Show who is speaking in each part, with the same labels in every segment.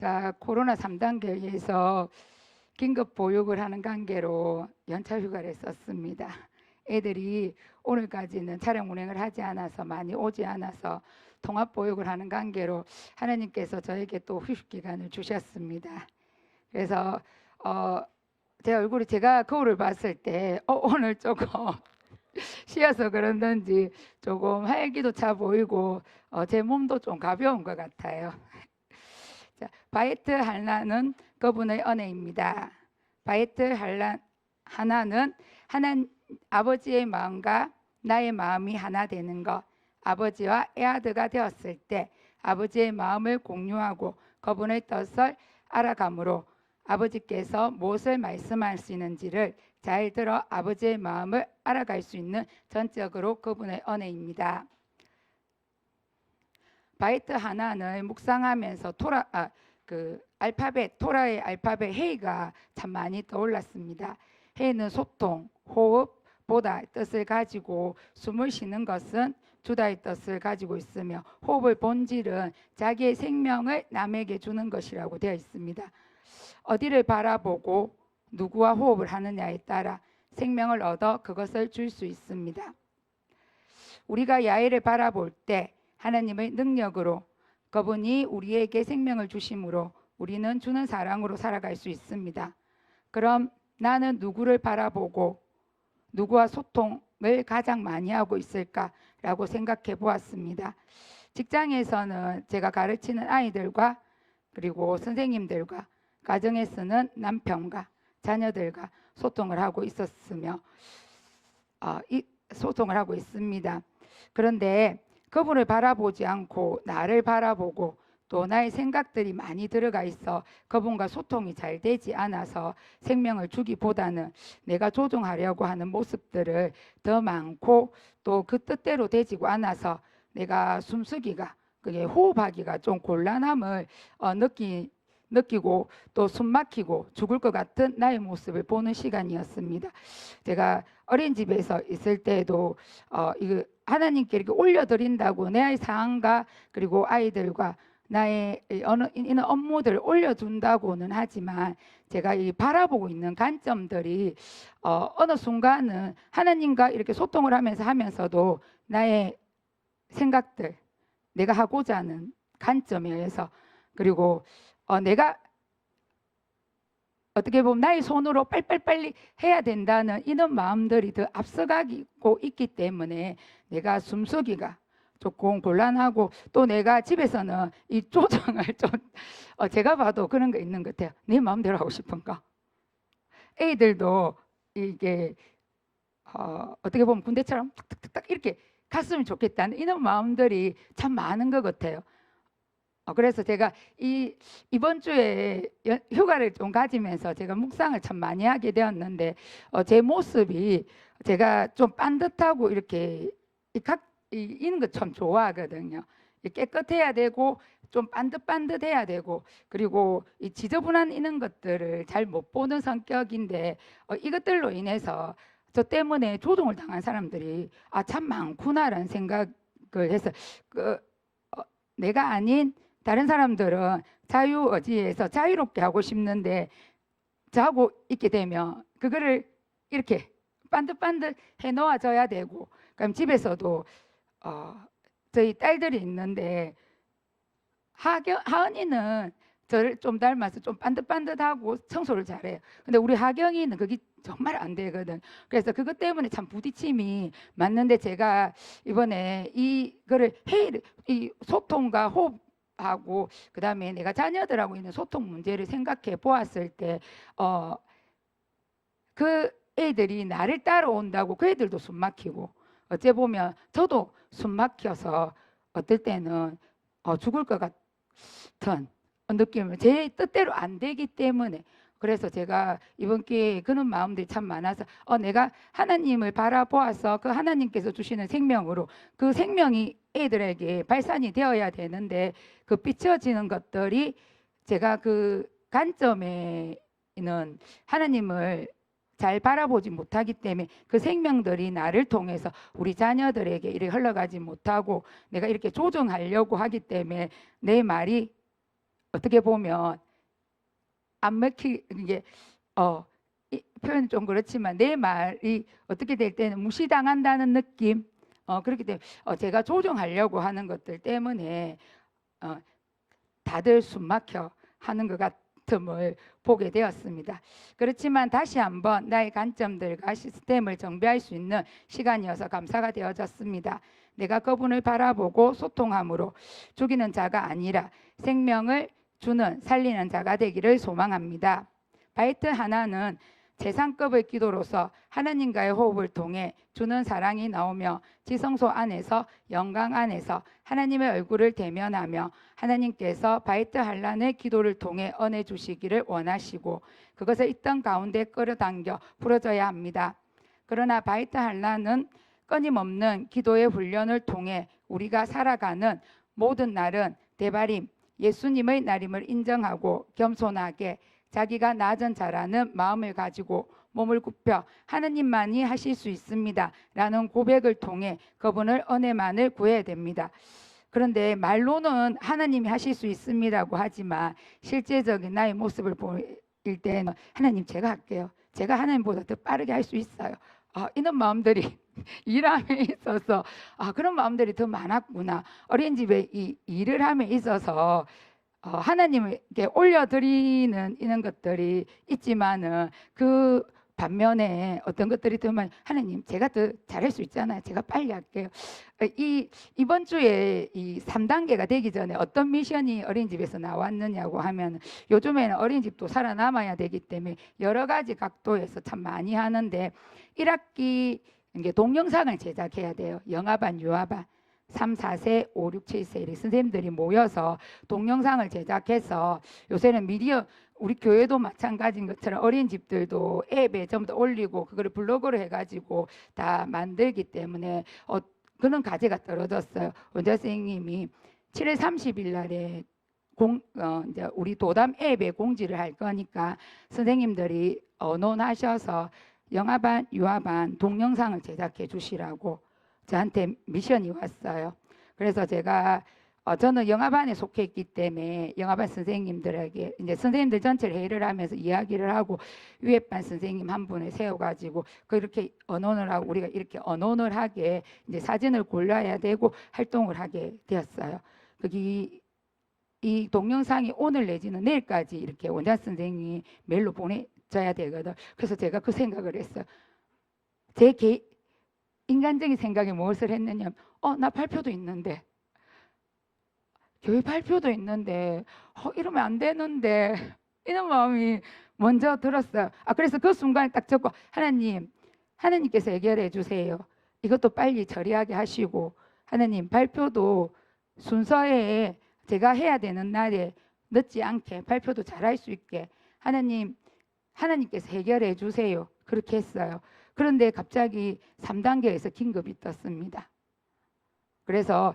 Speaker 1: 자, 코로나 3단계에서 긴급 보육을 하는 관계로 연차 휴가를 썼습니다. 애들이 오늘까지는 차량 운행을 하지 않아서 많이 오지 않아서 통합 보육을 하는 관계로 하나님께서 저에게 또 휴식 기간을 주셨습니다. 그래서 제 얼굴이 제가 거울을 봤을 때 오늘 조금 쉬어서 그런지 조금 활기도 차 보이고 제 몸도 좀 가벼운 것 같아요. 자, 바이트 하나는 그분의 은혜입니다. 바이트 하나는 아버지의 마음과 나의 마음이 하나 되는 것. 아버지와 애아드가 되었을 때 아버지의 마음을 공유하고 그분의 뜻을 알아가므로 아버지께서 무엇을 말씀하시는지를 잘 들어 아버지의 마음을 알아갈 수 있는 전적으로 그분의 은혜입니다. 바이트 하나는 묵상하면서 토라의 알파벳 헤이가 참 많이 떠올랐습니다. 헤이는 소통, 호흡, 보다 뜻을 가지고 숨을 쉬는 것은 주다의 뜻을 가지고 있으며 호흡의 본질은 자기의 생명을 남에게 주는 것이라고 되어 있습니다. 어디를 바라보고 누구와 호흡을 하느냐에 따라 생명을 얻어 그것을 줄 수 있습니다. 우리가 야훼를 바라볼 때 하나님의 능력으로 그분이 우리에게 생명을 주심으로 우리는 주는 사랑으로 살아갈 수 있습니다. 그럼 나는 누구를 바라보고 누구와 소통을 가장 많이 하고 있을까라고 생각해 보았습니다. 직장에서는 제가 가르치는 아이들과 그리고 선생님들과 가정에서는 남편과 자녀들과 소통을 하고 있었으며 소통을 하고 있습니다. 그런데 그분을 바라보지 않고 나를 바라보고 또 나의 생각들이 많이 들어가 있어 그분과 소통이 잘 되지 않아서 생명을 주기보다는 내가 조종하려고 하는 모습들을 더 많고 또 그 뜻대로 되지고 않아서 내가 숨쉬기가 그게 호흡하기가 좀 곤란함을 느끼고 또 숨막히고 죽을 것 같은 나의 모습을 보는 시간이었습니다. 제가 어린이집에서 있을 때도 이거 하나님께 이렇게 올려드린다고 내 상황과 그리고 아이들과 나의 이런 업무들을 올려준다고는 하지만 제가 이 바라보고 있는 관점들이 어느 순간은 하나님과 이렇게 소통을 하면서도 나의 생각들, 내가 하고자 하는 관점에 의해서 그리고 내가 어떻게 보면 나의 손으로 빨리 해야 된다는 이런 마음들이 더 앞서가고 있기 때문에 내가 숨쉬기가 조금 곤란하고 또 내가 집에서는 이 조정을 좀 제가 봐도 그런 거 있는 것 같아요. 내 마음대로 하고 싶은가? 애들도 이게 어떻게 보면 군대처럼 탁탁탁 이렇게 갔으면 좋겠다는 이런 마음들이 참 많은 것 같아요. 그래서 제가 이번 주에 휴가를 좀 가지면서 제가 묵상을 참 많이 하게 되었는데 제 모습이 제가 좀 반듯하고 이렇게 이런 거 참 좋아하거든요. 깨끗해야 되고 좀 반듯해야 되고 그리고 이 지저분한 이런 것들을 잘 못 보는 성격인데 이것들로 인해서 저 때문에 조종을 당한 사람들이 참 많구나라는 생각을 해서 내가 아닌 다른 사람들은 자유의지에서 자유롭게 하고 싶는데 자고 있게 되면 그거를 이렇게 반듯 해 놓아줘야 되고 그럼 집에서도 저희 딸들이 있는데 하은이는 저를 좀 닮아서 좀 반듯하고 청소를 잘해요. 근데 우리 하경이는 그게 정말 안 되거든. 그래서 그것 때문에 참 부딪힘이 맞는데 제가 이번에 이거를 이 소통과 호흡하고 그다음에 내가 자녀들하고 있는 소통 문제를 생각해 보았을 때 그 애들이 나를 따라온다고 그 애들도 숨 막히고 어째 보면 저도 숨 막혀서 어떨 때는 죽을 것 같은 느낌을 제 뜻대로 안 되기 때문에 그래서 제가 이번 기회에 그런 마음들이 참 많아서 내가 하나님을 바라보아서 그 하나님께서 주시는 생명으로 그 생명이 애들에게 발산이 되어야 되는데 그 비춰지는 것들이 제가 그 관점에 있는 하나님을 잘 바라보지 못하기 때문에 그 생명들이 나를 통해서 우리 자녀들에게 이렇게 흘러가지 못하고 내가 이렇게 조정하려고 하기 때문에 내 말이 어떻게 보면 안 먹히 이게 표현은 좀 그렇지만 내 말이 어떻게 될 때는 무시당한다는 느낌. 그렇기 때문에 제가 조정하려고 하는 것들 때문에 다들 숨막혀 하는 것 같음을 보게 되었습니다. 그렇지만 다시 한번 나의 관점들과 시스템을 정비할 수 있는 시간이어서 감사가 되어졌습니다. 내가 그분을 바라보고 소통함으로 죽이는 자가 아니라 생명을 주는 살리는 자가 되기를 소망합니다. 바이트 하나는 재상급의 기도로서 하나님과의 호흡을 통해 주는 사랑이 나오며 지성소 안에서 영광 안에서 하나님의 얼굴을 대면하며 하나님께서 바이트 한란의 기도를 통해 은혜 주시기를 원하시고 그것을 있던 가운데 끌어당겨 풀어져야 합니다. 그러나 바이트 한란은 끊임없는 기도의 훈련을 통해 우리가 살아가는 모든 날은 대바림, 예수님의 날임을 인정하고 겸손하게 자기가 낮은 자라는 마음을 가지고 몸을 굽혀 하느님만이 하실 수 있습니다 라는 고백을 통해 그분을 은혜만을 구해야 됩니다. 그런데 말로는 하나님이 하실 수 있습니다라고 하지만 실제적인 나의 모습을 보일 때는 하나님 제가 할게요. 제가 하나님보다 더 빠르게 할 수 있어요. 이런 마음들이 일함에 있어서 그런 마음들이 더 많았구나. 어린이집에 이 일을 함에 있어서 하나님께 올려드리는 이런 것들이 있지만은 그 반면에 어떤 것들이 들면 하나님 제가 더 잘할 수 있잖아요. 제가 빨리 할게요. 이번 주에 이 3단계가 되기 전에 어떤 미션이 어린이집에서 나왔느냐고 하면 요즘에는 어린이집도 살아남아야 되기 때문에 여러 가지 각도에서 참 많이 하는데 1학기 이게 동영상을 제작해야 돼요. 영아반, 유아반 3, 4세, 5, 6, 7세 이렇게 선생님들이 모여서 동영상을 제작해서 요새는 미디어 우리 교회도 마찬가지인 것처럼 어린이집들도 앱에 전부 다 올리고 그거를 블로그로 해가지고 다 만들기 때문에 그런 과제가 떨어졌어요. 원장 선생님이 7월 30일 날에 이제 우리 도담 앱에 공지를 할 거니까 선생님들이 언론하셔서 영아반, 유아반 동영상을 제작해 주시라고 저한테 미션이 왔어요. 그래서 제가 저는 영아반에 속해 있기 때문에 영아반 선생님들에게 이제 선생님들 전체를 회의를 하면서 이야기를 하고 위에반 선생님 한 분을 세워가지고 그렇게 언론을 하고 우리가 이렇게 언론을 하게 이제 사진을 골라야 되고 활동을 하게 되었어요. 거기 이 동영상이 오늘 내지는 내일까지 이렇게 원장 선생님이 메일로 보내줘야 되거든. 그래서 제가 그 생각을 했어요. 제 인간적인 생각에 무엇을 했느냐, 나 발표도 있는데, 교회 발표도 있는데, 이러면 안 되는데, 이런 마음이 먼저 들었어요. 그래서 그 순간에 딱 적고, 하나님께서 해결해 주세요. 이것도 빨리 처리하게 하시고, 하나님 발표도 순서에 제가 해야 되는 날에 늦지 않게 발표도 잘할 수 있게 하나님께서 해결해 주세요. 그렇게 했어요. 그런데 갑자기 3단계에서 긴급이 떴습니다. 그래서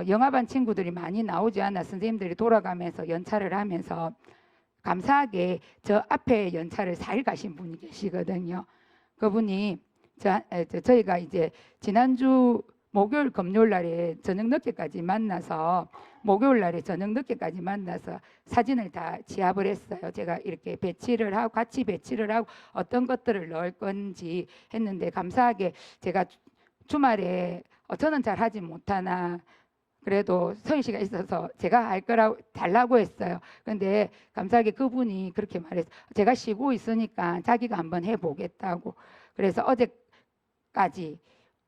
Speaker 1: 영아반 친구들이 많이 나오지 않아 선생님들이 돌아가면서 연차를 하면서 감사하게 저 앞에 연차를 4일 가신 분이 계시거든요. 그분이 저희가 이제 지난주 목요일 금요일 날에 저녁 늦게까지 만나서 목요일 날에 저녁 늦게까지 만나서 사진을 다 지압을 했어요. 제가 이렇게 배치를 하고 같이 배치를 하고 어떤 것들을 넣을 건지 했는데 감사하게 제가 주말에 저는 잘 하지 못하나 그래도 서희 씨가 있어서 제가 할 거라고 달라고 했어요. 그런데 감사하게 그분이 그렇게 말했어요. 제가 쉬고 있으니까 자기가 한번 해보겠다고. 그래서 어제까지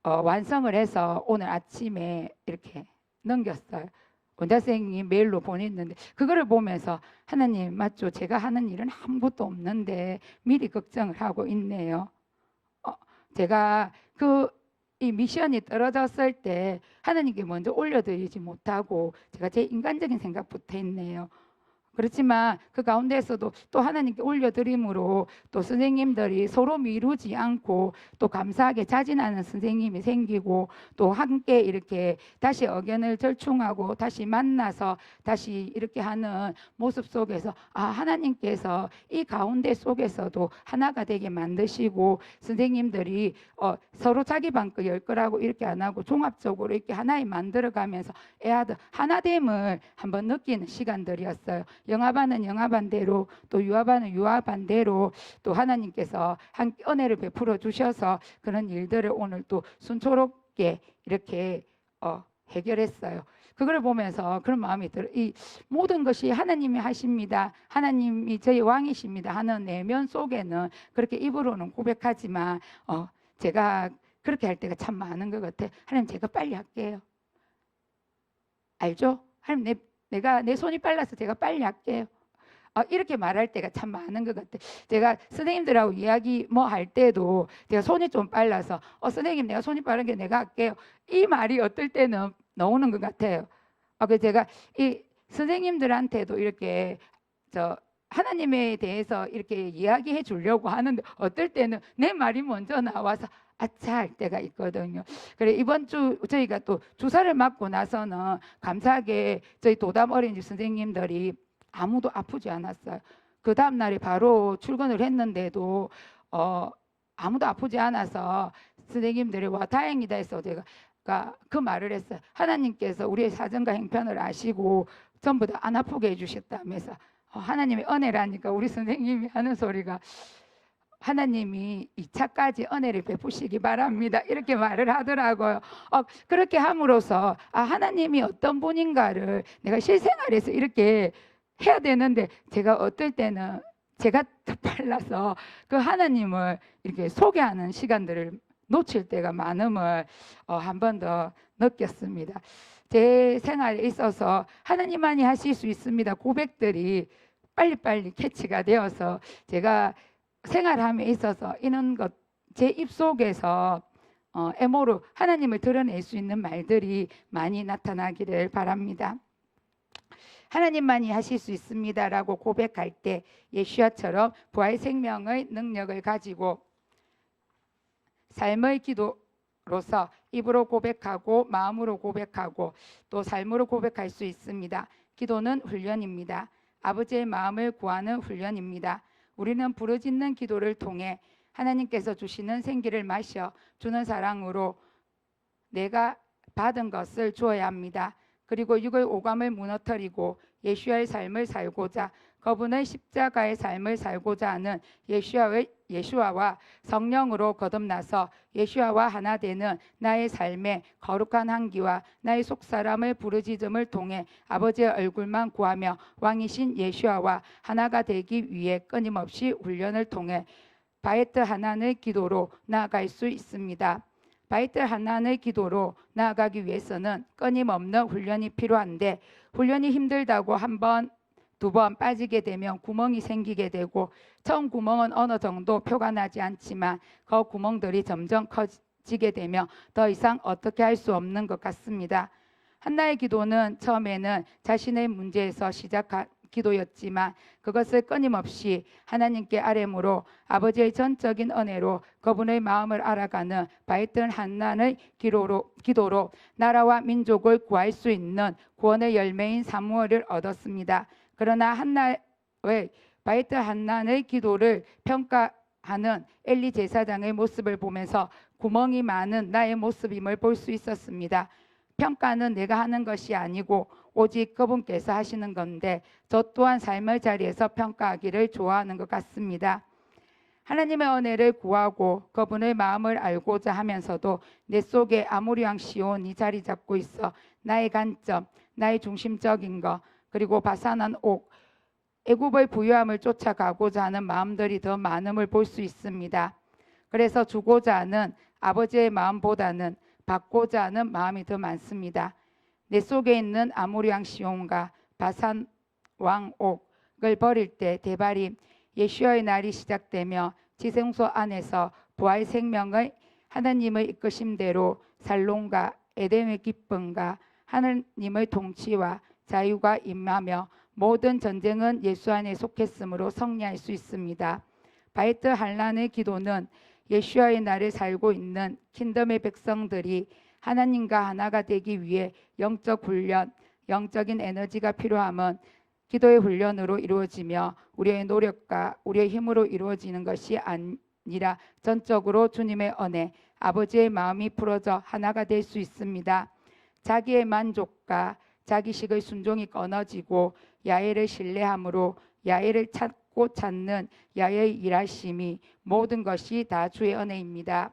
Speaker 1: 완성을 해서 오늘 아침에 이렇게 넘겼어요. 원장 선생님이 메일로 보냈는데 그거를 보면서 하나님 맞죠? 제가 하는 일은 아무것도 없는데 미리 걱정을 하고 있네요. 제가 이 미션이 떨어졌을 때 하나님께 먼저 올려드리지 못하고 제가 제 인간적인 생각부터 했네요. 그렇지만 그 가운데서도 또 하나님께 올려드림으로 또 선생님들이 서로 미루지 않고 또 감사하게 자진하는 선생님이 생기고 또 함께 이렇게 다시 의견을 절충하고 다시 만나서 다시 이렇게 하는 모습 속에서 하나님께서 이 가운데 속에서도 하나가 되게 만드시고 선생님들이 서로 자기 방거 열 거라고 이렇게 안 하고 종합적으로 이렇게 하나에 만들어가면서 애아들 하나됨을 한번 느끼는 시간들이었어요. 영아반은 영아반대로 또 유아반은 유아반대로 또 하나님께서 한 은혜를 베풀어 주셔서 그런 일들을 오늘 또 순조롭게 이렇게 해결했어요. 그걸 보면서 그런 마음이 들어요. 이 모든 것이 하나님이 하십니다. 하나님이 저희 왕이십니다 하는 내면 속에는 그렇게 입으로는 고백하지만 제가 그렇게 할 때가 참 많은 것 같아요. 하나님 제가 빨리 할게요. 알죠? 하나님 내가 내 손이 빨라서 제가 빨리 할게요. 이렇게 말할 때가 참 많은 것 같아요. 제가 선생님들하고 이야기 뭐 할 때도 제가 손이 좀 빨라서 선생님 내가 손이 빠른 게 내가 할게요. 이 말이 어떨 때는 나오는 것 같아요. 그래서 제가 이 선생님들한테도 이렇게 하나님에 대해서 이렇게 이야기해 주려고 하는데 어떨 때는 내 말이 먼저 나와서 아차 할 때가 있거든요. 그래 이번 주 저희가 또 주사를 맞고 나서는 감사하게 저희 도담 어린이집 선생님들이 아무도 아프지 않았어요. 그 다음 날에 바로 출근을 했는데도 아무도 아프지 않아서 선생님들이 와 다행이다 해서 제가 그 말을 했어요. 하나님께서 우리의 사정과 형편을 아시고 전부 다 안 아프게 해주셨다면서 하나님의 은혜라니까 우리 선생님이 하는 소리가 하나님이 2차까지 은혜를 베푸시기 바랍니다 이렇게 말을 하더라고요. 그렇게 함으로써 하나님이 어떤 분인가를 내가 실생활에서 이렇게 해야 되는데 제가 어떨 때는 제가 더 빨라서 그 하나님을 이렇게 소개하는 시간들을 놓칠 때가 많음을 한 번 더 느꼈습니다. 제 생활에 있어서 하나님만이 하실 수 있습니다 고백들이 빨리빨리 캐치가 되어서 제가 생활함에 있어서 이런 것 제 입속에서 애모로 하나님을 드러낼 수 있는 말들이 많이 나타나기를 바랍니다. 하나님만이 하실 수 있습니다라고 고백할 때 예수야처럼 부활 생명의 능력을 가지고 삶의 기도로서 입으로 고백하고 마음으로 고백하고 또 삶으로 고백할 수 있습니다. 기도는 훈련입니다. 아버지의 마음을 구하는 훈련입니다. 우리는 부르짖는 기도를 통해 하나님께서 주시는 생기를 마셔 주는 사랑으로 내가 받은 것을 주어야 합니다. 그리고 육의 오감을 무너뜨리고 예수와의 삶을 살고자 그분의 십자가의 삶을 살고자 하는 예수와와 성령으로 거듭나서 예수와 하나 되는 나의 삶의 거룩한 향기와 나의 속사람을 부르짖음을 통해 아버지의 얼굴만 구하며 왕이신 예수와 하나가 되기 위해 끊임없이 훈련을 통해 바에트 하나의 기도로 나아갈 수 있습니다. 바이트 하나의 기도로 나아가기 위해서는 끊임없는 훈련이 필요한데 훈련이 힘들다고 한 번, 두 번 빠지게 되면 구멍이 생기게 되고 처음 구멍은 어느 정도 표가 나지 않지만 그 구멍들이 점점 커지게 되면 더 이상 어떻게 할 수 없는 것 같습니다. 한나의 기도는 처음에는 자신의 문제에서 시작한 기도였지만 그것을 끊임없이 하나님께 아뢰므로 아버지의 전적인 은혜로 그분의 마음을 알아가는 바이튼 한나의 기도로 나라와 민족을 구할 수 있는 구원의 열매인 사무엘을 얻었습니다. 그러나 한나의 바이트 한나의 기도를 평가하는 엘리 제사장의 모습을 보면서 구멍이 많은 나의 모습임을 볼 수 있었습니다. 평가는 내가 하는 것이 아니고 오직 그분께서 하시는 건데 저 또한 삶의 자리에서 평가하기를 좋아하는 것 같습니다. 하나님의 은혜를 구하고 그분의 마음을 알고자 하면서도 내 속에 아모리왕 시온이 자리 잡고 있어 나의 관점, 나의 중심적인 것 그리고 바산한 옥, 애굽의 부유함을 쫓아가고자 하는 마음들이 더 많음을 볼 수 있습니다. 그래서 주고자 하는 아버지의 마음보다는 받고자 하는 마음이 더 많습니다. 내 속에 있는 아모리왕 시온과 바산 왕 옥을 버릴 때 대발이 예수의 날이 시작되며 지성소 안에서 부활 생명의 하나님의 이끄심대로 살롱과 에덴의 기쁨과 하나님의 통치와 자유가 임하며 모든 전쟁은 예수 안에 속했으므로 승리할 수 있습니다. 바이트 한란의 기도는 예수와의 날에 살고 있는 킹덤의 백성들이 하나님과 하나가 되기 위해 영적 훈련, 영적인 에너지가 필요함은 기도의 훈련으로 이루어지며 우리의 노력과 우리의 힘으로 이루어지는 것이 아니라 전적으로 주님의 은혜, 아버지의 마음이 풀어져 하나가 될 수 있습니다. 자기의 만족과 자기식의 순종이 끊어지고 야훼를 신뢰함으로 야훼를 찾고 찾는 야훼의 일하심이 모든 것이 다 주의 은혜입니다.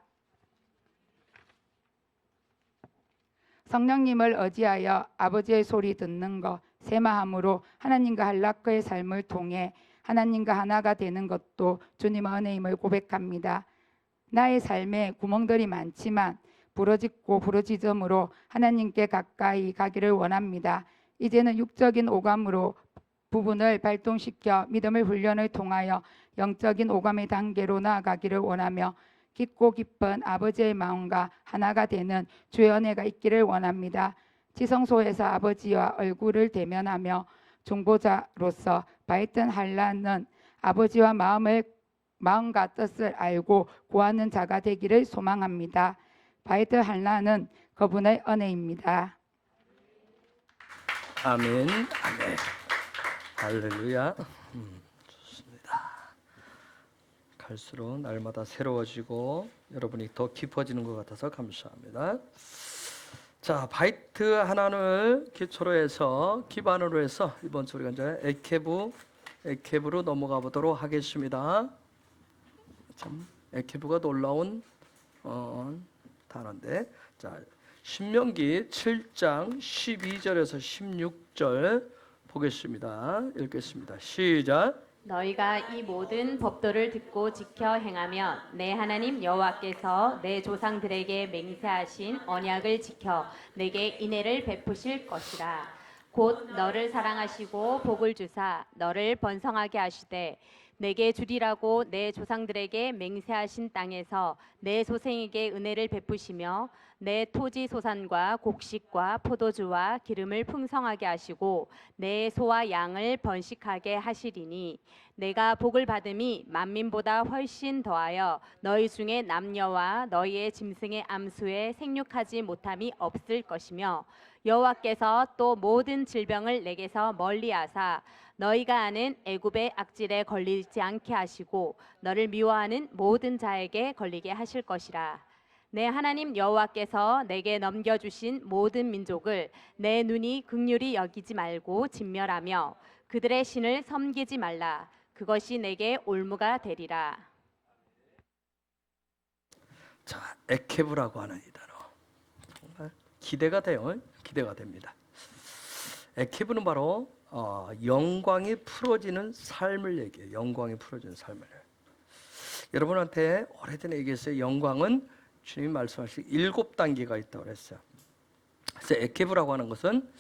Speaker 1: 성령님을 의지하여 아버지의 소리 듣는 것, 새 마음으로 하나님과 할라크의 삶을 통해 하나님과 하나가 되는 것도 주님의 은혜임을 고백합니다. 나의 삶에 구멍들이 많지만 부러지고 부러지점으로 하나님께 가까이 가기를 원합니다. 이제는 육적인 오감으로 부분을 발동시켜 믿음의 훈련을 통하여 영적인 오감의 단계로 나아가기를 원하며 깊고 깊은 아버지의 마음과 하나가 되는 주의 은혜가 있기를 원합니다. 지성소에서 아버지와 얼굴을 대면하며 중보자로서 바이트 한란은 아버지와 마음과 뜻을 알고 구하는 자가 되기를 소망합니다. 바이트 한란은 그분의 은혜입니다.
Speaker 2: 아멘. 아멘. 할렐루야. 좋습니다. 갈수록 날마다 새로워지고 여러분이 더 깊어지는 것 같아서 감사합니다. 자, 바이트 하나를 기초로 해서 기반으로 해서 이번 주 우리가 이제 에케브로 넘어가 보도록 하겠습니다. 참 에케브가 놀라운 단어인데, 자, 신명기 7장 12절에서 16절 보겠습니다. 읽겠습니다. 시작.
Speaker 3: 너희가 이 모든 법도를 듣고 지켜 행하면 내 하나님 여호와께서 내 조상들에게 맹세하신 언약을 지켜 내게 인애를 베푸실 것이라. 곧 너를 사랑하시고 복을 주사 너를 번성하게 하시되 내게 주리라고 내 조상들에게 맹세하신 땅에서 내 소생에게 은혜를 베푸시며 내 토지 소산과 곡식과 포도주와 기름을 풍성하게 하시고 내 소와 양을 번식하게 하시리니 내가 복을 받음이 만민보다 훨씬 더하여 너희 중에 남녀와 너희의 짐승의 암수에 생육하지 못함이 없을 것이며 여호와께서 또 모든 질병을 내게서 멀리하사 너희가 아는 애굽의 악질에 걸리지 않게 하시고 너를 미워하는 모든 자에게 걸리게 하실 것이라. 내 하나님 여호와께서 내게 넘겨주신 모든 민족을 내 눈이 긍휼히 여기지 말고 진멸하며 그들의 신을 섬기지 말라. 그것이 내게 올무가 되리라.
Speaker 2: 자, 에케브라고 하는 이 단어 정말 기대가 돼요. 기대가 됩니다. 에케브는 바로 영광이 풀어지는 삶을 얘기해요. 영광이 풀어지는 삶을. 여러분한테 오래전에 얘기했어요. 영광은 주님이 말씀하신 7단계가 있다고 그랬어요. 그래서 에케브라고 하는 것은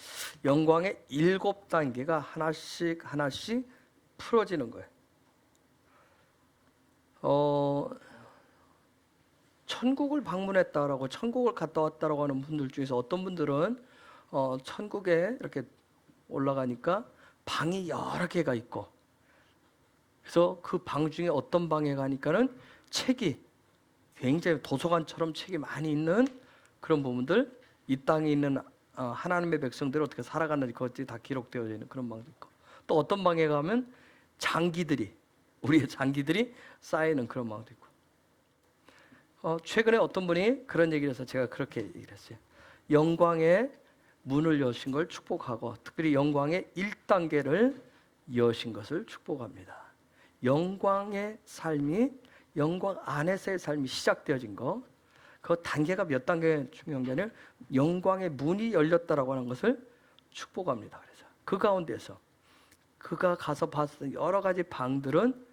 Speaker 2: 영광의 7단계가 하나씩 풀어지는 거예요. 천국을 방문했다라고, 천국을 갔다 왔다라고 하는 분들 중에서 어떤 분들은 천국에 이렇게 올라가니까 방이 여러 개가 있고, 그래서 그 방 중에 어떤 방에 가니까는 책이 굉장히 도서관처럼 책이 많이 있는 그런 부분들, 이 땅에 있는 하나님의 백성들이 어떻게 살아갔는지 그것들이 다 기록되어 있는 그런 방도 있고, 또 어떤 방에 가면 우리의 장기들이 쌓이는 그런 방도 있고. 최근에 어떤 분이 그런 얘기를 해서 제가 그렇게 얘기를 했어요. 영광의 문을 여신 걸 축복하고, 특별히 영광의 1단계를 여신 것을 축복합니다. 영광의 삶이, 영광 안에서의 삶이 시작되어진 거, 그 단계가 몇 단계 중요한 게 아니라 영광의 문이 열렸다라고 하는 것을 축복합니다. 그래서 그 가운데서 그가 가서 봤던 여러 가지 방들은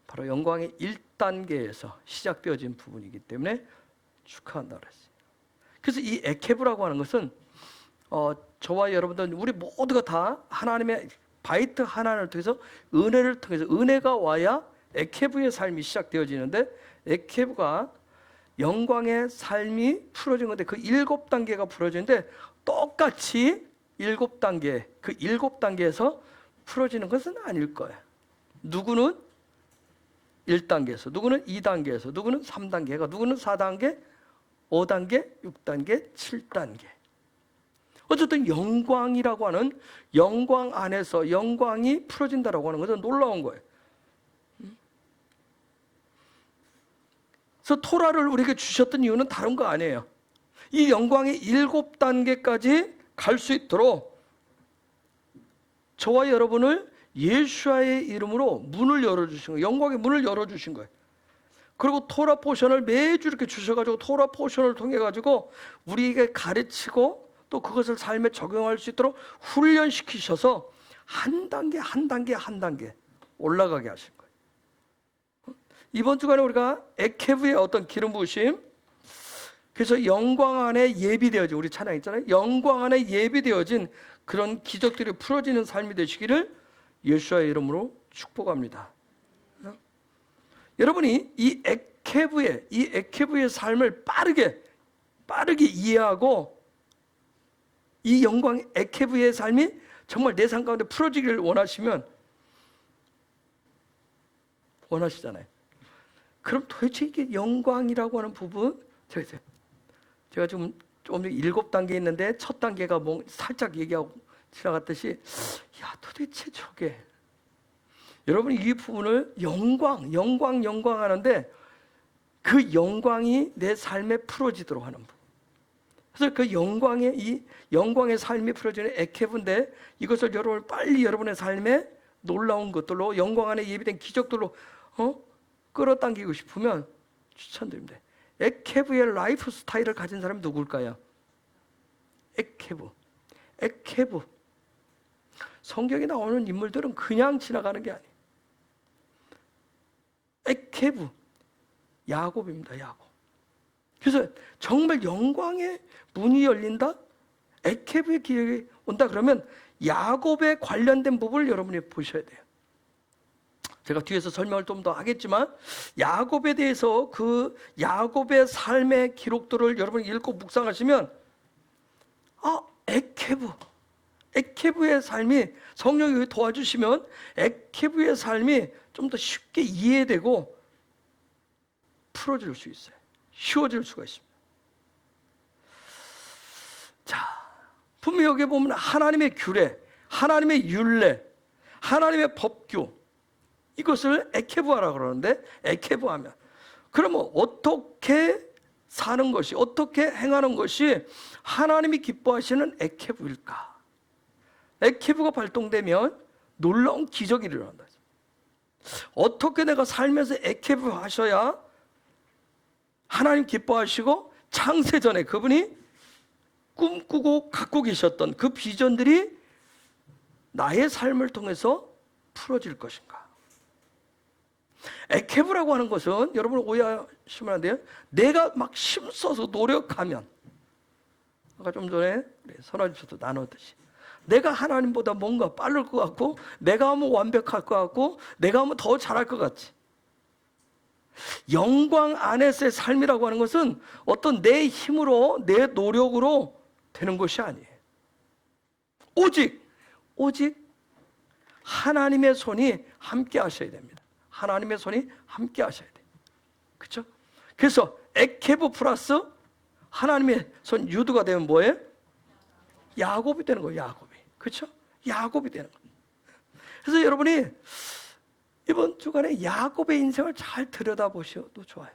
Speaker 2: 바로 영광의 1단계에서 시작되어진 부분이기 때문에 축하한다고 그랬어요. 그래서 이 에케브라고 하는 것은 저와 여러분들 우리 모두가 다 하나님의 바이트 하나를 통해서 은혜를 통해서, 은혜가 와야 에케브의 삶이 시작되어지는데, 에케브가 영광의 삶이 풀어진 건데 그 7단계가 풀어지는데 똑같이 7단계, 그 7단계에서 풀어지는 것은 아닐 거예요. 누구는 1단계에서, 누구는 2단계에서, 누구는 3단계가, 누구는 4단계, 5단계, 6단계, 7단계. 어쨌든 영광이라고 하는, 영광 안에서 영광이 풀어진다라고 하는 것은 놀라운 거예요. 그래서 토라를 우리에게 주셨던 이유는 다른 거 아니에요. 이 영광의 7단계까지 갈 수 있도록 저와 여러분을 예수와의 이름으로 문을 열어주신 거예요. 영광의 문을 열어주신 거예요. 그리고 토라 포션을 매주 이렇게 주셔가지고 토라 포션을 통해가지고 우리에게 가르치고 또 그것을 삶에 적용할 수 있도록 훈련시키셔서 한 단계 한 단계 한 단계 올라가게 하신 거예요. 이번 주간에 우리가 에케브의 어떤 기름 부으심, 그래서 영광 안에 예비되어진, 우리 찬양 있잖아요. 영광 안에 예비되어진 그런 기적들이 풀어지는 삶이 되시기를 예수와의 이름으로 축복합니다. 여러분이 이 에케브의 삶을 빠르게 이해하고 이 영광 에케브의 삶이 정말 내 삶 가운데 풀어지기를 원하시잖아요. 그럼 도대체 이게 영광이라고 하는 부분, 제가 지금 조금 7단계 있는데 첫 단계가 뭐 살짝 얘기하고 지나갔듯이, 야, 도대체 저게, 여러분이 이 부분을 영광 하는데 그 영광이 내 삶에 풀어지도록 하는 부분. 그래서 그 영광의 삶이 풀어지는 에케브인데, 이것을 여러분 빨리 여러분의 삶에 놀라운 것들로, 영광 안에 예비된 기적들로 끌어당기고 싶으면 추천드립니다. 에케브의 라이프 스타일을 가진 사람이 누굴까요? 에케브. 성경에 나오는 인물들은 그냥 지나가는 게 아니에요. 에케브, 야곱입니다. 야곱. 그래서 정말 영광의 문이 열린다, 에케브의 기회가 온다 그러면 야곱에 관련된 부분을 여러분이 보셔야 돼요. 제가 뒤에서 설명을 좀 더 하겠지만, 야곱에 대해서 그 야곱의 삶의 기록들을 여러분이 읽고 묵상하시면, 에케브의 삶이, 성령이 도와주시면 에케브의 삶이 좀 더 쉽게 이해되고 풀어질 수 있어요. 쉬워질 수가 있습니다. 자, 분명히 여기 보면 하나님의 규례, 하나님의 율례, 하나님의 법규, 이것을 에케브하라고 그러는데, 에케브하면 그러면 어떻게 사는 것이, 어떻게 행하는 것이 하나님이 기뻐하시는 에케브일까? 에케브가 발동되면 놀라운 기적이 일어난다. 어떻게 내가 살면서 에케브 하셔야 하나님 기뻐하시고 창세전에 그분이 꿈꾸고 갖고 계셨던 그 비전들이 나의 삶을 통해서 풀어질 것인가? 에케브라고 하는 것은, 여러분 오해하시면 안 돼요. 내가 막 힘써서 노력하면, 아까 좀 전에 선화집에서도 나눴듯이, 내가 하나님보다 뭔가 빠를 것 같고, 내가 하면 완벽할 것 같고, 내가 하면 더 잘할 것 같지. 영광 안에서의 삶이라고 하는 것은 어떤 내 힘으로, 내 노력으로 되는 것이 아니에요. 오직 하나님의 손이 함께 하셔야 됩니다. 하나님의 손이 함께 하셔야 돼요. 그렇죠? 그래서 에케브 플러스 하나님의 손 유두가 되면 뭐예요? 야곱이 되는 거예요. 야곱이. 그렇죠? 야곱이 되는 거예요. 그래서 여러분이 이번 주간에 야곱의 인생을 잘 들여다보셔도 좋아요.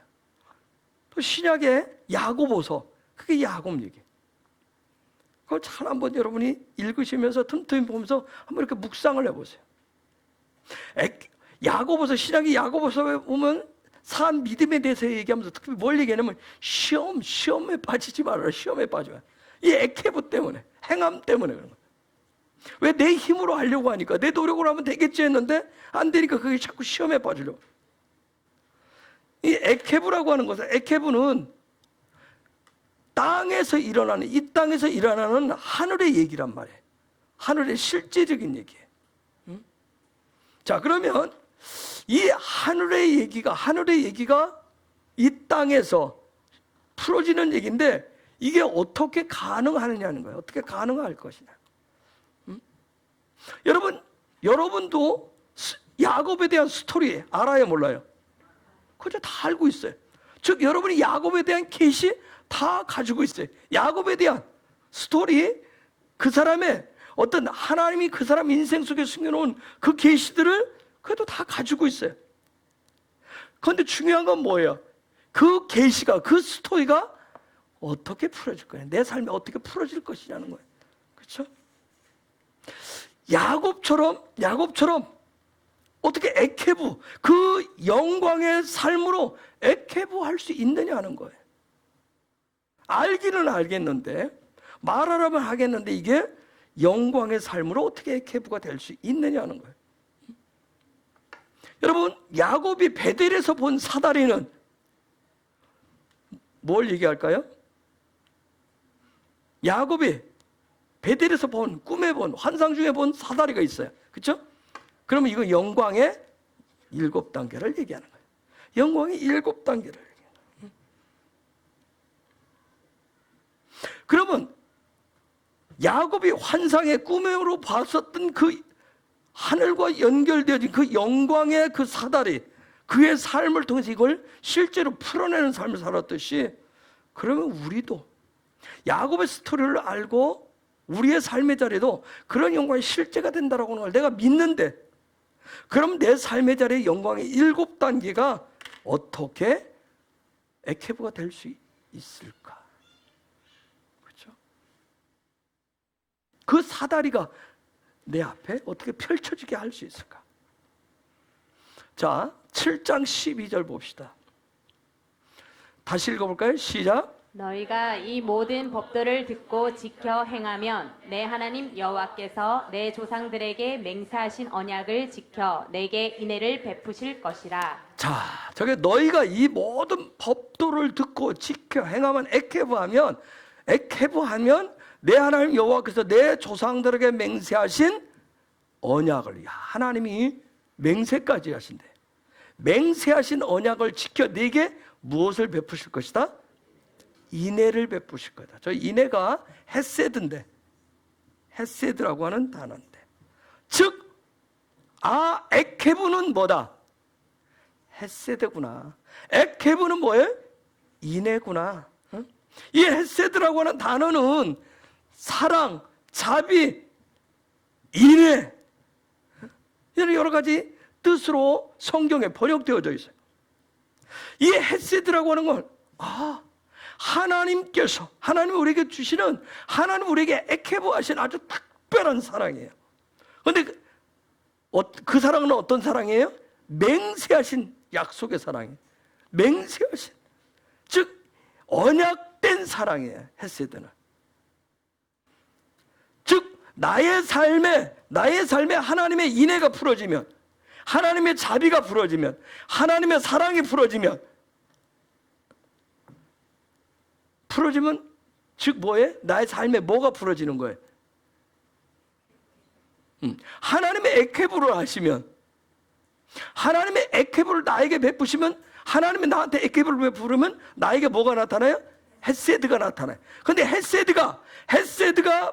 Speaker 2: 또 신약의 야고보서, 그게 야곱 얘기. 그걸 잘 한번 여러분이 읽으시면서 틈틈이 보면서 한번 이렇게 묵상을 해보세요. 야고보서, 신약의 야고보서에 보면 산 믿음에 대해서 얘기하면서 특히 뭘 얘기하냐면, 시험에 빠지지 말아라. 시험에 빠지지 마라. 이 에케브 때문에, 행함 때문에 그런 거예요. 왜 내 힘으로 하려고 하니까, 내 노력으로 하면 되겠지 했는데 안 되니까 그게 자꾸 시험에 빠지려고. 이 에케브라고 하는 것은, 에케브는 땅에서 일어나는, 이 땅에서 일어나는 하늘의 얘기란 말이에요. 하늘의 실제적인 얘기예요. 자, 그러면 이 하늘의 얘기가 이 땅에서 풀어지는 얘기인데, 이게 어떻게 가능하느냐는 거예요. 어떻게 가능할 것이냐. 여러분, 여러분도 야곱에 대한 스토리 알아요, 몰라요? 그죠? 다 알고 있어요. 즉 여러분이 야곱에 대한 계시 다 가지고 있어요. 야곱에 대한 스토리, 그 사람의 어떤 하나님이 그 사람 인생 속에 숨겨놓은 그 계시들을 그래도 다 가지고 있어요. 그런데 중요한 건 뭐예요? 그 계시가, 그 스토리가 어떻게 풀어질 거예요? 내 삶에 어떻게 풀어질 것이냐는 거예요. 그렇죠? 야곱처럼 어떻게 에케부, 그 영광의 삶으로 에케부 할 수 있느냐는 거예요. 알기는 알겠는데, 말하라면 하겠는데, 이게 영광의 삶으로 어떻게 에케부가 될 수 있느냐는 거예요. 여러분, 야곱이 베델에서 본 사다리는 뭘 얘기할까요? 야곱이 베델에서 본, 꿈에 본, 환상 중에 본 사다리가 있어요. 그렇죠? 그러면 이거 영광의 7단계를 얘기하는 거예요. 영광의 7단계를 얘기하는 거예요. 그러면 야곱이 환상의 꿈으로 봤었던 그 하늘과 연결되어진 그 영광의 그 사다리, 그의 삶을 통해서 이걸 실제로 풀어내는 삶을 살았듯이, 그러면 우리도 야곱의 스토리를 알고 우리의 삶의 자리도 그런 영광이 실제가 된다라고 하는 걸 내가 믿는데, 그럼 내 삶의 자리의 영광의 7단계가 어떻게 에케브가 될 수 있을까? 그렇죠? 그 사다리가 내 앞에 어떻게 펼쳐지게 할 수 있을까? 자, 7장 12절 봅시다. 다시 읽어볼까요? 시작.
Speaker 3: 너희가 이 모든 법도를 듣고 지켜 행하면 내 하나님 여호와께서 내 조상들에게 맹세하신 언약을 지켜 내게 인애를 베푸실 것이라.
Speaker 2: 자, 저게 너희가 이 모든 법도를 듣고 지켜 행하면 에케브하면 내 하나님 여호와께서 내 조상들에게 맹세하신 언약을, 하나님이 맹세까지 하신대. 맹세하신 언약을 지켜 네게 무엇을 베푸실 것이다? 인애를 베푸실 거다. 저 인애가 헤세드인데, 헤세드라고 하는 단어인데, 즉 에케브는 뭐다? 헤세드구나. 에케브는 뭐예요? 인애구나. 이 헤세드라고 하는 단어는 사랑, 자비, 인애, 이런 여러 가지 뜻으로 성경에 번역되어져 있어요. 이 헤세드라고 하는 건 하나님께서, 하나님 우리에게 주시는, 하나님 우리에게 에케브 하신 아주 특별한 사랑이에요. 그런데 그 사랑은 어떤 사랑이에요? 맹세하신 약속의 사랑이에요. 맹세하신, 즉 언약된 사랑이에요. 헤세드는. 즉 나의 삶에 하나님의 인애가 풀어지면, 하나님의 자비가 풀어지면, 하나님의 사랑이 풀어지면 즉 뭐예요? 나의 삶에 뭐가 풀어지는 거예요? 하나님의 에케브를 하시면, 하나님의 에케브를 나에게 베푸시면, 하나님이 나한테 에케브를 베푸면 나에게 뭐가 나타나요? 헤세드가 나타나요. 그런데 헤세드가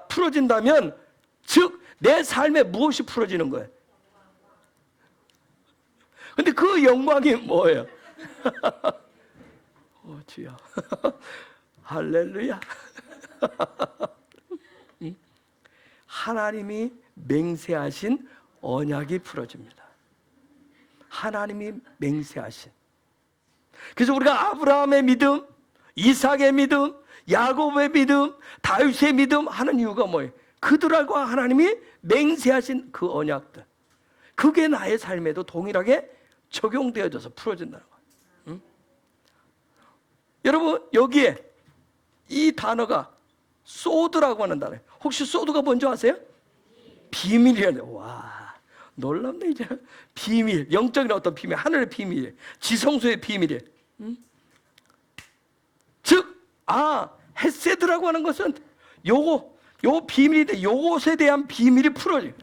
Speaker 2: 풀어진다면, 즉 내 삶에 무엇이 풀어지는 거예요? 근데 그 영광이 뭐예요? 주여. 할렐루야. 하나님이 맹세하신 언약이 풀어집니다. 하나님이 맹세하신. 그래서 우리가 아브라함의 믿음, 이삭의 믿음, 야곱의 믿음, 다윗의 믿음 하는 이유가 뭐예요? 그들과 하나님이 맹세하신 그 언약들, 그게 나의 삶에도 동일하게 적용되어져서 풀어진다는 거예요. 여러분, 여기에 이 단어가 소드라고 하는 단어예요. 혹시 소드가 뭔지 아세요? 비밀이라는. 와, 놀랍네. 이제 비밀, 영적인 어떤 비밀, 하늘의 비밀, 지성소의 비밀이에요. 즉 헤세드라고 하는 것은 요 비밀인데, 요것에 대한 비밀이 풀어져요.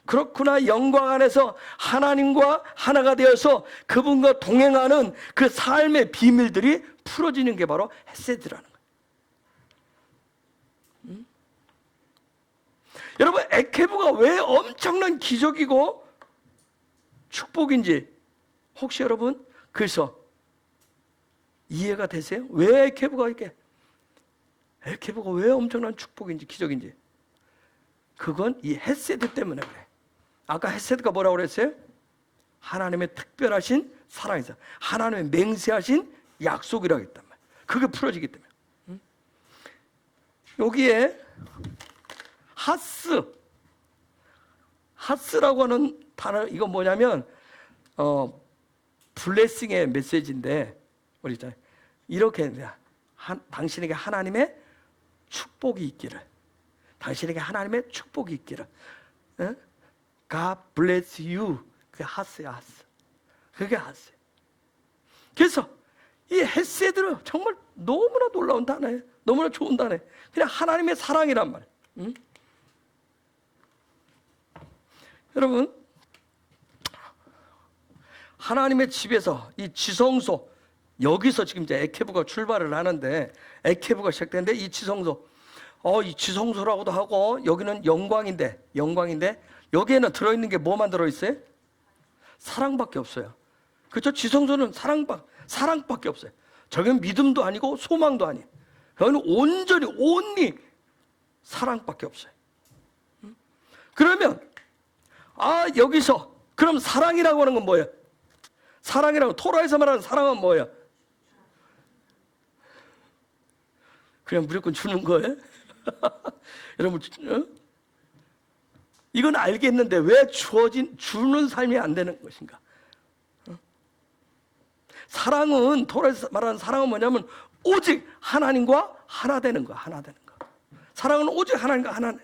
Speaker 2: 그렇구나. 영광 안에서 하나님과 하나가 되어서 그분과 동행하는 그 삶의 비밀들이 풀어지는 게 바로 헤세드라는 거예요. 여러분, 에케브가 왜 엄청난 기적이고 축복인지 혹시 여러분 그래서 이해가 되세요? 왜 에케브가 왜 엄청난 축복인지 기적인지. 그건 이 헤세드 때문에 그래. 아까 헤세드가 뭐라고 그랬어요? 하나님의 특별하신 사랑이죠. 하나님의 맹세하신 약속이라고 했단 말이에요. 그게 풀어지기 때문에. 여기에 하스라고 하는 단어, 이건 뭐냐면 블레싱의 메시지인데 우리 이렇게 당신에게 하나님의 축복이 있기를, 당신에게 하나님의 축복이 있기를. God bless you. 그게 하스야, 하스. 그게 하스야. 그래서 이 헤세드는 정말 너무나 놀라운 단어예요. 너무나 좋은 단어예요. 그냥 하나님의 사랑이란 말이에요. 여러분, 하나님의 집에서 이 지성소, 여기서 지금 이제 에케브가 출발을 하는데, 에케브가 시작되는데 이 지성소, 이 지성소라고도 하고 여기는 영광인데 여기에는 들어있는 게 뭐만 들어있어요? 사랑밖에 없어요. 그렇죠? 지성소는 사랑밖에 없어요. 저기는 믿음도 아니고 소망도 아니에요. 여기는 온전히 사랑밖에 없어요. 그러면 여기서 그럼 사랑이라고 하는 건 뭐예요? 사랑이라고 토라에서 말하는 사랑은 뭐예요? 그냥 무조건 주는 거예요? 여러분, 이건 알겠는데 왜 주는 삶이 안 되는 것인가? 사랑은, 토라에서 말하는 사랑은 뭐냐면 오직 하나님과 하나 되는 거, 하나 되는 거. 사랑은 오직 하나님과 하나.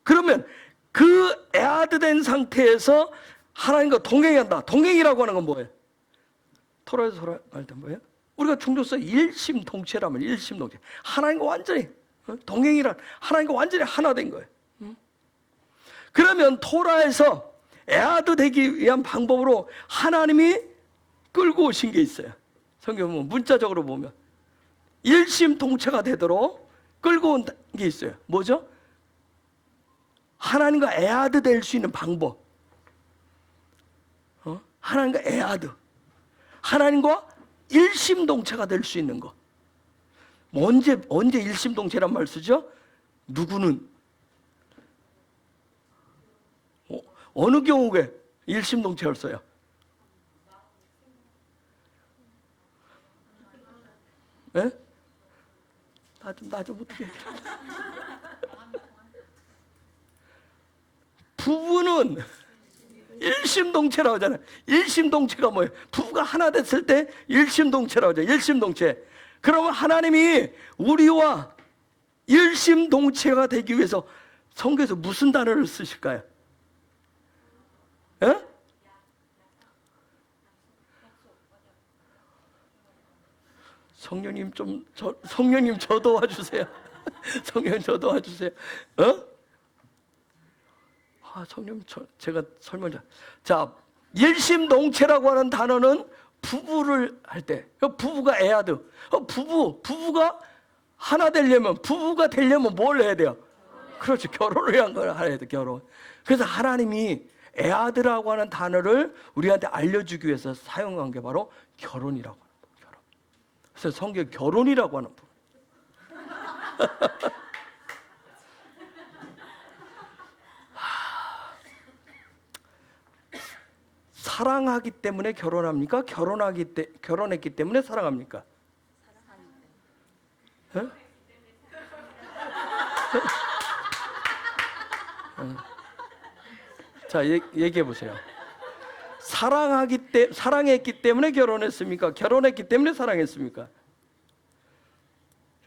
Speaker 2: 그러면 그 애아드된 상태에서 하나님과 동행한다. 동행이라고 하는 건 뭐예요? 토라에서 말할 때 뭐예요? 우리가 중도서 일심동체라면 일심동체. 하나님과 완전히 동행이란 하나님과 완전히 하나 된 거예요. 그러면 토라에서 애아드 되기 위한 방법으로 하나님이 끌고 오신 게 있어요. 성경 보면 문자적으로 보면 일심동체가 되도록 끌고 온 게 있어요. 뭐죠? 하나님과 애아드 될 수 있는 방법. 하나님과 애아드, 하나님과 일심동체가 될 수 있는 거. 언제 일심동체란 말 쓰죠? 누구는 어느 경우에 일심동체를 써요? 예? 나 좀 어떻게 해. 부부는 일심동체라고 하잖아요. 일심동체가 뭐예요? 부부가 하나 됐을 때 일심동체라고 하죠. 일심동체. 그러면 하나님이 우리와 일심동체가 되기 위해서 성경에서 무슨 단어를 쓰실까요? 예? 성령님 성령님 저 도와주세요. 성령님 저 도와주세요. 성령 제가 설명 좀. 자, 일심동체라고 하는 단어는 부부를 할 때, 부부가 애아드, 부부가 하나 되려면, 부부가 되려면 뭘 해야 돼요? 그렇죠. 결혼을 위한 걸 해야 돼, 결혼. 그래서 하나님이 애아드라고 하는 단어를 우리한테 알려주기 위해서 사용한 게 바로 결혼이라고 하는 거예요. 결혼. 그래서 성경 결혼이라고 하는 부분. 사랑하기 때문에 결혼합니까? 결혼했기 때문에 사랑합니까? 자, 얘기해 보세요. 사랑했기 때문에 결혼했습니까? 결혼했기 때문에 사랑했습니까?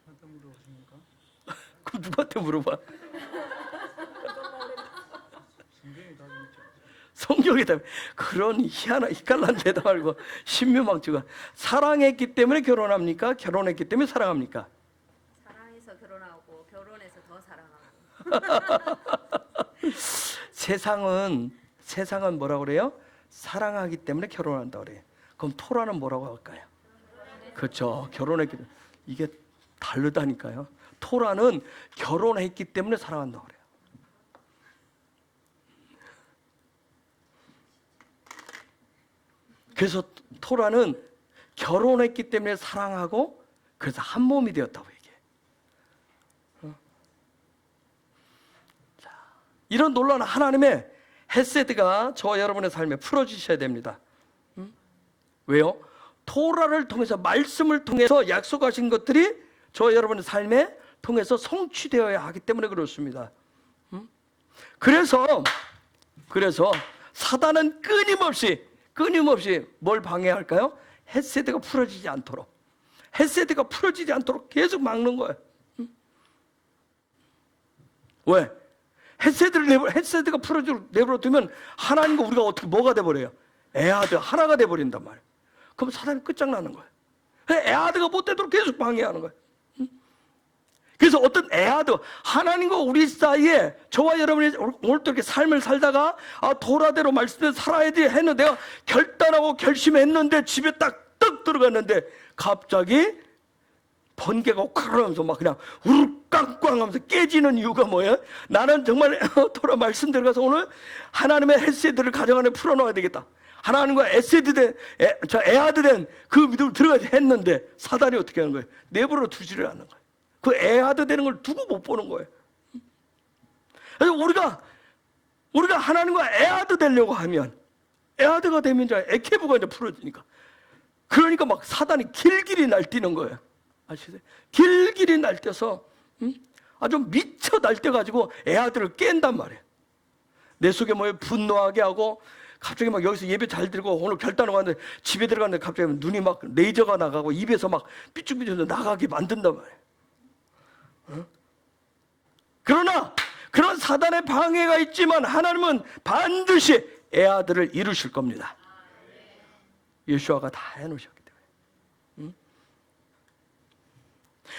Speaker 4: 저한테 물어보십니까?
Speaker 2: 그럼 누구한테 물어봐?
Speaker 4: 성경이 다 있죠.
Speaker 2: 성경에다 그런 희한한 헷갈난 대답 말고 신묘망측은 사랑했기 때문에 결혼합니까? 결혼했기 때문에 사랑합니까?
Speaker 5: 사랑해서 결혼하고 결혼해서 더 사랑하고.
Speaker 2: 세상은 뭐라고 그래요? 사랑하기 때문에 결혼한다 그래요. 그럼 토라는 뭐라고 할까요? 그렇죠. 결혼했기 때문에. 이게 다르다니까요. 토라는 결혼했기 때문에 사랑한다고 그래요. 그래서 토라는 결혼했기 때문에 사랑하고 그래서 한 몸이 되었다고 얘기해. 자, 이런 놀라운 하나님의 헤세드가 저와 여러분의 삶에 풀어지셔야 됩니다. 왜요? 토라를 통해서, 말씀을 통해서 약속하신 것들이 저와 여러분의 삶에 통해서 성취되어야 하기 때문에 그렇습니다. 그래서 사단은 끊임없이 뭘 방해할까요? 헤세드가 풀어지지 않도록, 헤세드가 풀어지지 않도록 계속 막는 거예요. 왜? 헤세드가 풀어지도록 내버려두면 하나님과 우리가 어떻게 뭐가 돼버려요? 에아드 하나가 돼버린단 말이에요. 그럼 사단이 끝장나는 거예요. 에아드가 못 되도록 계속 방해하는 거예요. 그래서 어떤 에아드, 하나님과 우리 사이에 저와 여러분이 오늘도 이렇게 삶을 살다가 도라대로 말씀대로 살아야 돼 했는데 내가 결단하고 결심했는데 집에 딱 들어갔는데 갑자기 번개가 오카라면서 막 그냥 우르깡깡 하면서 깨지는 이유가 뭐예요? 나는 정말 토라 말씀 들어가서 오늘 하나님의 헤세드를 가정 안에 풀어놓아야 되겠다. 하나님과 에아드 된 그 믿음을 들어가야 했는데 사단이 어떻게 하는 거예요? 내버려 두지를 않는 거예요. 그 에아드 되는 걸 두고 못 보는 거예요. 그래서 우리가 하나님과 에아드 되려고 하면, 에아드가 되면 이제 에케브가 이제 풀어지니까, 그러니까 막 사단이 길길이 날뛰는 거예요. 아시죠? 길길이 날뛰어서 아주 미쳐 날뛰어가지고 에아드를 깬단 말이에요. 내 속에 뭐예요? 분노하게 하고, 갑자기 막 여기서 예배 잘 드리고 오늘 결단하고 왔는데 집에 들어갔는데 갑자기 눈이 막 레이저가 나가고 입에서 막 삐죽삐죽 나가게 만든단 말이에요. 그러나 그런 사단의 방해가 있지만 하나님은 반드시 에아드를 이루실 겁니다. 예수아가 다 해놓으셨기 때문에.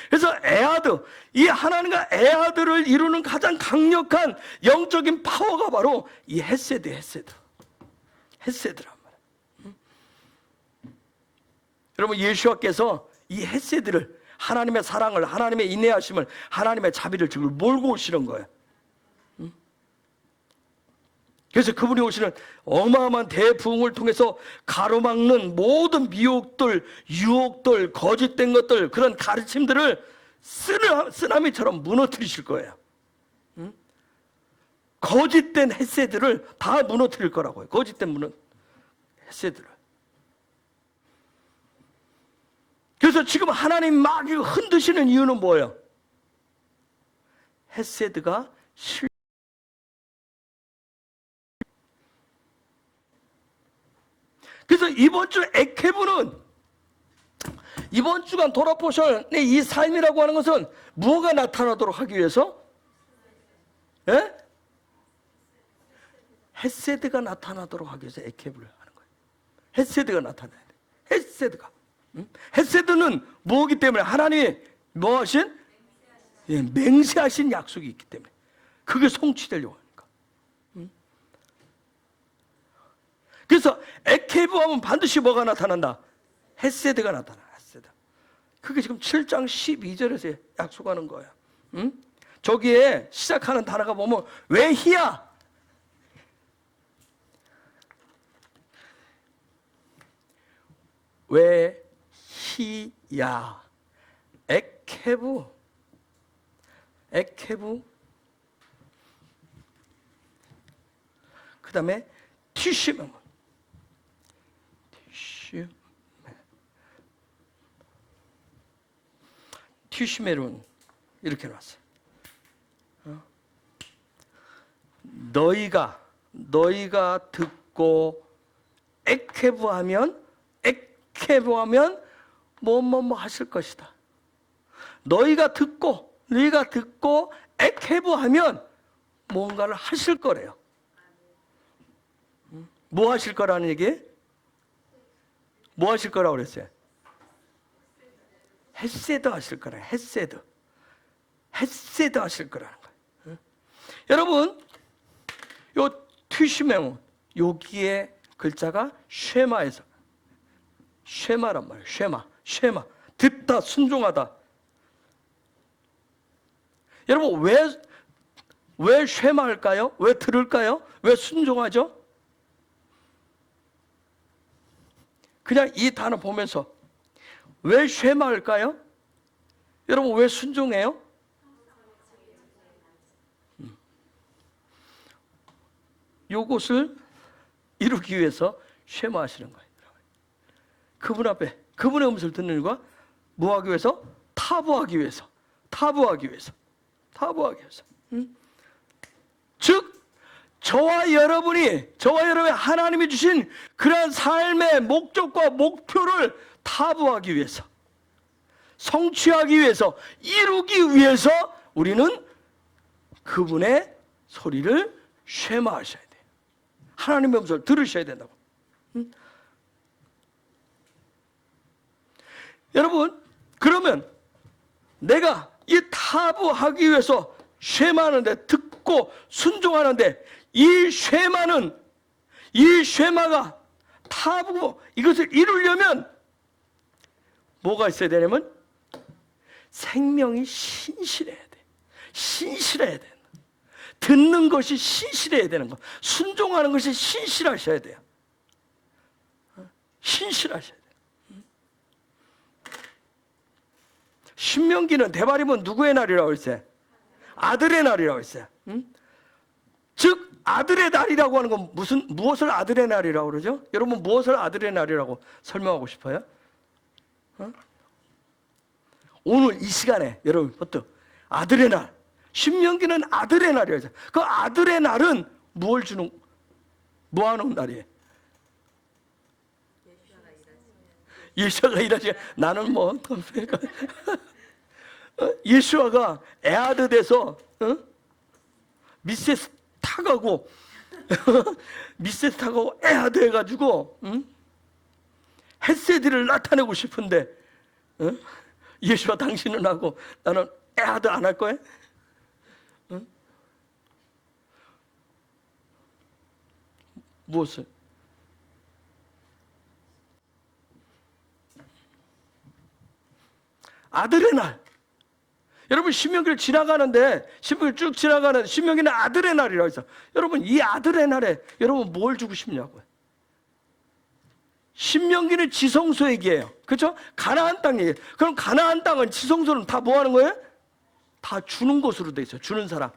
Speaker 2: 그래서 에아드, 이 하나님과 에아드를 이루는 가장 강력한 영적인 파워가 바로 이 헤세드란 말이에요. 여러분, 예수아께서 이 헤세드를, 하나님의 사랑을, 하나님의 인내하심을, 하나님의 자비를 지금 몰고 오시는 거예요. 그래서 그분이 오시는 어마어마한 대부흥을 통해서 가로막는 모든 미혹들, 유혹들, 거짓된 것들, 그런 가르침들을 쓰나미처럼 무너뜨리실 거예요. 거짓된 헤세드를 다 무너뜨릴 거라고요. 거짓된 헤세드를. 그래서 지금 하나님 막 흔드시는 이유는 뭐예요? 헤세드가 그래서 이번 주 에케브는, 이번 주간 도라포션의 이 삶이라고 하는 것은 무엇가 나타나도록 하기 위해서? 예? 헤세드가 나타나도록 하기 위해서 에케브를 하는 거예요. 헤세드가 나타나야 돼. 헤세드가. 헤세드는 뭐기 때문에? 하나님이 뭐 하신? 예, 맹세하신 약속이 있기 때문에. 그게 성취되려고 하니까. 그래서 에케브 하면 반드시 뭐가 나타난다? 헤세드가 나타나. 헤세드. 그게 지금 7장 12절에서 약속하는 거예요. 저기에 시작하는 단어가 보면 웨히야. 웨히야. 에케브. 그 다음에 티시메몬. 티시메론 이렇게 놨어요. 너희가 듣고 에케브하면 뭐 하실 것이다. 너희가 듣고 에케브하면 뭔가를 하실 거래요. 뭐 하실 거라는 얘기? 뭐 하실 거라고 그랬어요? 헤세드 하실 거라. 헤세드 하실 거라는 거예요. 여러분, 요 튀시메몬, 여기에 글자가 쉐마에서, 쉐마란 말이에요. 쉐마. 듣다, 순종하다. 여러분 왜 쉐마할까요? 왜 들을까요? 왜 순종하죠? 그냥 이 단어 보면서 왜 쉐마할까요? 여러분 왜 순종해요? 요것을 이루기 위해서 쉐마하시는 거예요. 그분 앞에 그분의 음성을 듣는 이유가 뭐 하기 위해서? 타부하기 위해서. 즉 저와 여러분이 하나님이 주신 그러한 삶의 목적과 목표를 타부하기 위해서, 성취하기 위해서, 이루기 위해서 우리는 그분의 소리를 쉐마하셔야 돼요. 하나님의 음성을 들으셔야 된다고. 여러분, 그러면 내가 이 타부하기 위해서 쉐마하는데, 듣고 순종하는데, 이 쉐마가 타부 이것을 이루려면 뭐가 있어야 되냐면 생명이 신실해야 돼. 신실해야 돼. 듣는 것이 신실해야 되는 거. 순종하는 것이 신실하셔야 돼요. 신실하셔야 돼요. 신명기는 대바림은 누구의 날이라고 했어요? 아들의 날이라고 했어요. 즉 아들의 날이라고 하는 건 무엇을 아들의 날이라고 그러죠? 여러분 무엇을 아들의 날이라고 설명하고 싶어요? 오늘 이 시간에 여러분 어떤 아들의 날, 신명기는 아들의 날이라고 했어요. 그 아들의 날은 뭐 하는 날이에요? 예수아가 일하지. 나는 뭐 예수아가 에하드 돼서 미세스 타가고 에하드 해가지고 헷세드를 나타내고 싶은데 예수아 당신은 하고 나는 에하드 안 할 거야? 무엇을? 아들의 날. 여러분 신명기를 지나가는데 신명기를 쭉 지나가는 신명기는 아들의 날이라고 했어. 여러분 이 아들의 날에 여러분 뭘 주고 싶냐고요. 신명기는 지성소 얘기예요. 그렇죠? 가나안 땅 얘기예요. 그럼 가나안 땅은 지성소는 다 뭐 하는 거예요? 다 주는 것으로 돼 있어요. 주는 사람.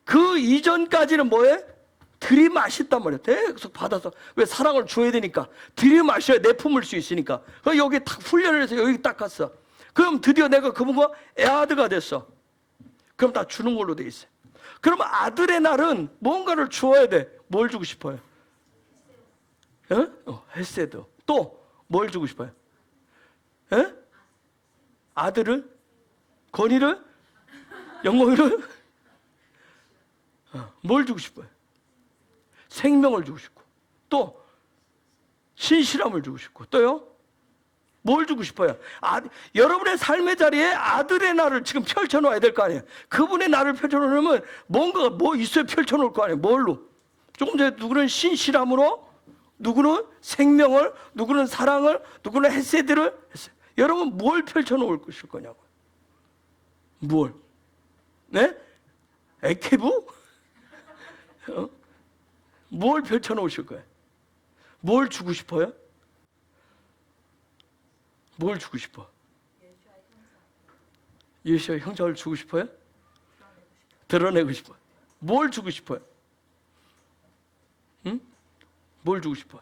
Speaker 2: 그 이전까지는 뭐예요? 들이마셨단 말이에요. 계속 받아서. 왜? 사랑을 줘야 되니까. 들이마셔야 내품을 수 있으니까. 여기 딱 훈련을 해서 여기 딱 갔어. 그럼 드디어 내가 그분과 에하드가 됐어. 그럼 다 주는 걸로 돼 있어요. 그럼 아들의 날은 뭔가를 주어야 돼. 뭘 주고 싶어요? 헷세드. 또 뭘 주고 싶어요? 아들을? 권위를? 영광을? 뭘 주고 싶어요? 생명을 주고 싶고, 또 신실함을 주고 싶고, 또요? 뭘 주고 싶어요? 여러분의 삶의 자리에 아들의 날을 지금 펼쳐놓아야 될 거 아니에요. 그분의 날을 펼쳐놓으면 뭔가 뭐 있어야 펼쳐놓을 거 아니에요. 뭘로? 조금 전에 누구는 신실함으로, 누구는 생명을, 누구는 사랑을, 누구는 헷세드를 했어요. 여러분 뭘 펼쳐놓을 거냐고. 뭘? 네? 에케부? 뭘 펼쳐놓으실 거예요? 뭘 주고 싶어요? 뭘 주고 싶어? 예수의 형상을 주고 싶어요? 드러내고 싶어요. 뭘 주고 싶어요? 응? 뭘 주고 싶어?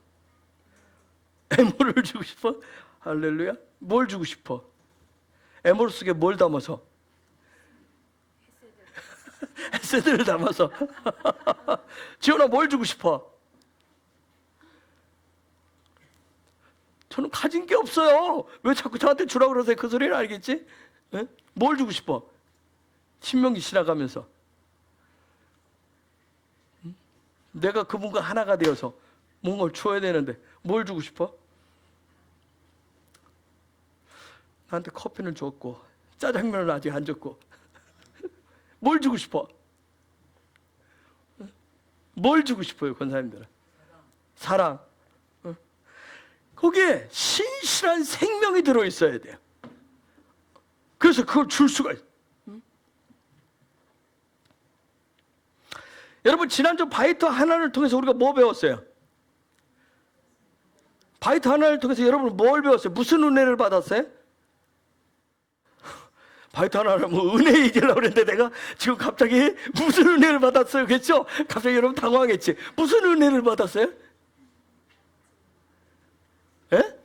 Speaker 2: 에모를 주고 싶어? 할렐루야. 뭘 주고 싶어? 에모를 속에 뭘 담아서? 헷세드를 담아서. 지원아 뭘 주고 싶어? 저는 가진 게 없어요. 왜 자꾸 저한테 주라고 그러세요? 그 소리는 알겠지? 네? 뭘 주고 싶어? 신명기 지나가면서 내가 그분과 하나가 되어서 뭔가를 줘야 되는데 뭘 주고 싶어? 나한테 커피는 줬고 짜장면은 아직 안 줬고 뭘 주고 싶어? 뭘 주고 싶어요, 권사님들은? 사랑. 거기에 신실한 생명이 들어있어야 돼요. 그래서 그걸 줄 수가 있어요. 여러분 지난주 바이트 하나를 통해서 우리가 뭐 배웠어요? 바이트 하나를 통해서 여러분 뭘 배웠어요? 무슨 은혜를 받았어요? 바이트 하나를 뭐 은혜 얘기하려고 그랬는데 내가 지금 갑자기 무슨 은혜를 받았어요? 그랬죠? 갑자기 여러분 당황했지. 무슨 은혜를 받았어요? 예?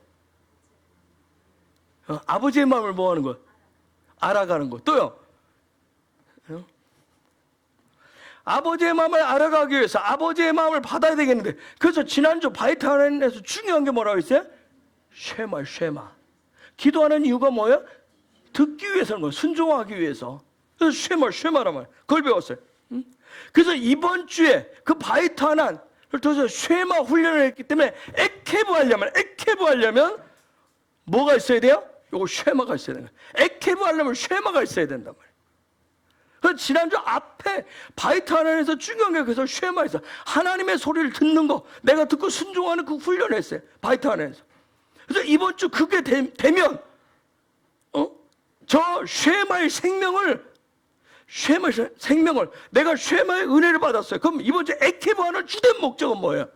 Speaker 2: 아버지의 마음을 뭐 하는 거? 알아가는 거. 또요? 아버지의 마음을 알아가기 위해서 아버지의 마음을 받아야 되겠는데, 그래서 지난주 바이트 하나에서 중요한 게 뭐라고 했어요? 쉐마. 기도하는 이유가 뭐예요? 듣기 위해서는 거예요. 순종하기 위해서. 그래서 쉐마란 말. 그걸 배웠어요. 그래서 이번 주에 그 바이트 하나를 통해서 쉐마 훈련을 했기 때문에 에케브 하려면 뭐가 있어야 돼요? 요거 쉐마가 있어야 되는 거예요. 에케브 하려면 쉐마가 있어야 된단 말이에요. 그래서 지난주 앞에 바이트 하나에서 중요한 게 그래서 쉐마에서 하나님의 소리를 듣는 거, 내가 듣고 순종하는 그 훈련을 했어요. 바이트 하나에서. 그래서 이번 주 그게 되면 저 쉐마의 생명을 내가 쉐마의 은혜를 받았어요. 그럼 이번 주 에케브 하나 주된 목적은 뭐예요?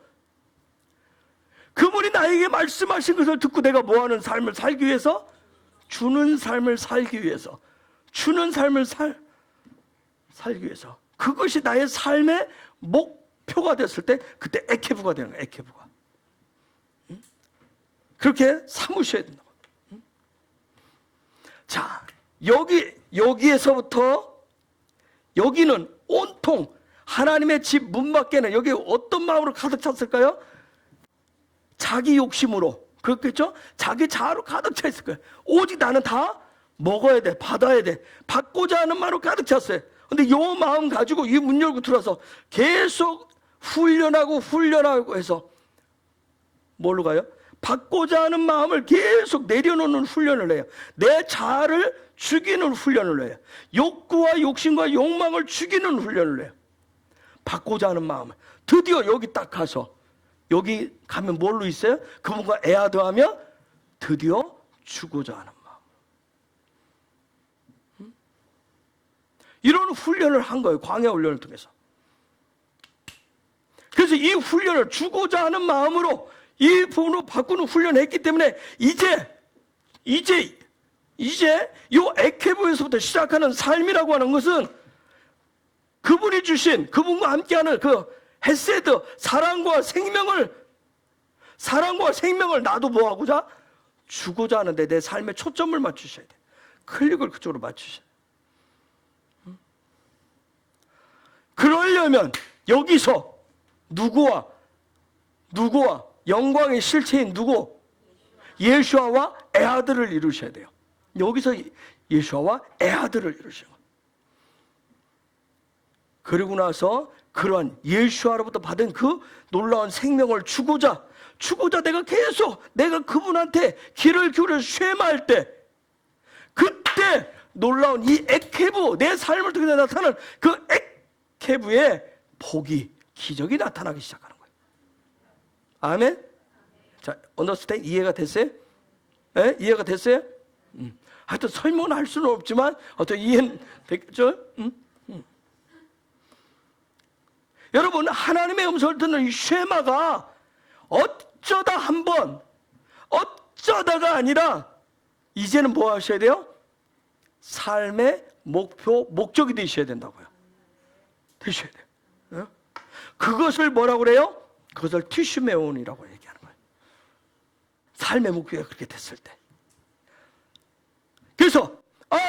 Speaker 2: 그분이 나에게 말씀하신 것을 듣고 내가 뭐하는 삶을 살기 위해서? 주는 삶을 살기 위해서. 살기 위해서. 그것이 나의 삶의 목표가 됐을 때 그때 에케브가 되는 거예요. 에케브가. 그렇게 삼으셔야 된다고. 자, 여기에서부터 여기는 온통 하나님의 집 문 밖에는 여기 어떤 마음으로 가득 찼을까요? 자기 욕심으로. 그렇겠죠? 자기 자아로 가득 차 있을 거예요. 오직 나는 다 먹어야 돼, 받아야 돼, 받고자 하는 마음으로 가득 찼어요. 근데 요 마음 가지고 이 문 열고 들어와서 계속 훈련하고 해서 뭘로 가요? 받고자 하는 마음을 계속 내려놓는 훈련을 해요. 내 자아를 죽이는 훈련을 해요. 욕구와 욕심과 욕망을 죽이는 훈련을 해요. 받고자 하는 마음을. 드디어 여기 딱 가서, 여기 가면 뭘로 있어요? 그분과 에아드하며 드디어 주고자 하는 마음. 이런 훈련을 한 거예요. 광야 훈련을 통해서. 그래서 이 훈련을 주고자 하는 마음으로 이 부분으로 바꾸는 훈련을 했기 때문에 이제 요 에케브에서부터 시작하는 삶이라고 하는 것은 그분이 주신, 그분과 함께하는 그 헤세드, 사랑과 생명을 나도 뭐하고자? 주고자 하는데 내 삶에 초점을 맞추셔야 돼요. 클릭을 그쪽으로 맞추셔야 돼요. 그러려면 여기서 누구와 영광의 실체인 누구? 예수아와 에하드를 이루셔야 돼요. 여기서 예수아와 에하드를 이루셔야 돼요. 그리고 나서 그러한 예수아로부터 받은 그 놀라운 생명을 주고자 내가 그분한테 귀를 기울여 쉐마할 때, 그때 놀라운 이 에케브, 내 삶을 통해 나타나는 그 에케브의 복이, 기적이 나타나기 시작하는 거예요. 아멘? 자, 언더스탠 이해가 됐어요? 예? 이해가 됐어요? 하여튼 설명은 할 수는 없지만 어떤 이해는 됐죠? 여러분, 하나님의 음성을 듣는 이 쉐마가 어쩌다가 아니라 이제는 뭐 하셔야 돼요? 삶의 목적이 되셔야 된다고요. 되셔야 돼요. 그것을 뭐라고 그래요? 그것을 티슈메온이라고 얘기하는 거예요. 삶의 목표가 그렇게 됐을 때. 그래서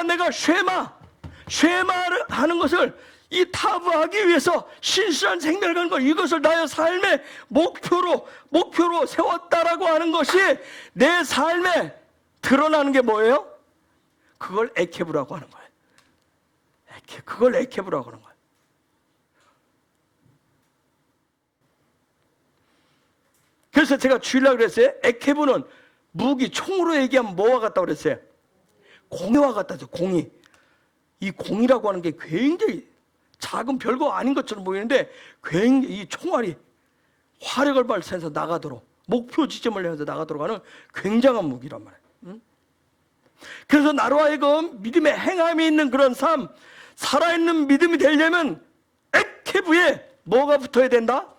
Speaker 2: 내가 쉐마를 하는 것을 이 타부하기 위해서 신실한 생명을 가는 것, 이것을 나의 삶의 목표로 세웠다라고 하는 것이 내 삶에 드러나는 게 뭐예요? 그걸 에케브라고 하는 거예요. 그걸 에케브라고 하는 거예요. 그래서 제가 주일날 그랬어요. 에케브는 무기, 총으로 얘기하면 뭐와 같다고 그랬어요? 공이와 같다죠. 공이. 이 공이라고 하는 게 굉장히 작은 별거 아닌 것처럼 보이는데 굉장히 이 총알이 화력을 발산해서 나가도록, 목표 지점을 향해서 나가도록 하는 굉장한 무기란 말이에요. 그래서 나로 하여금 믿음의 행함이 있는 그런 삶, 살아있는 믿음이 되려면 에케브의 뭐가 붙어야 된다?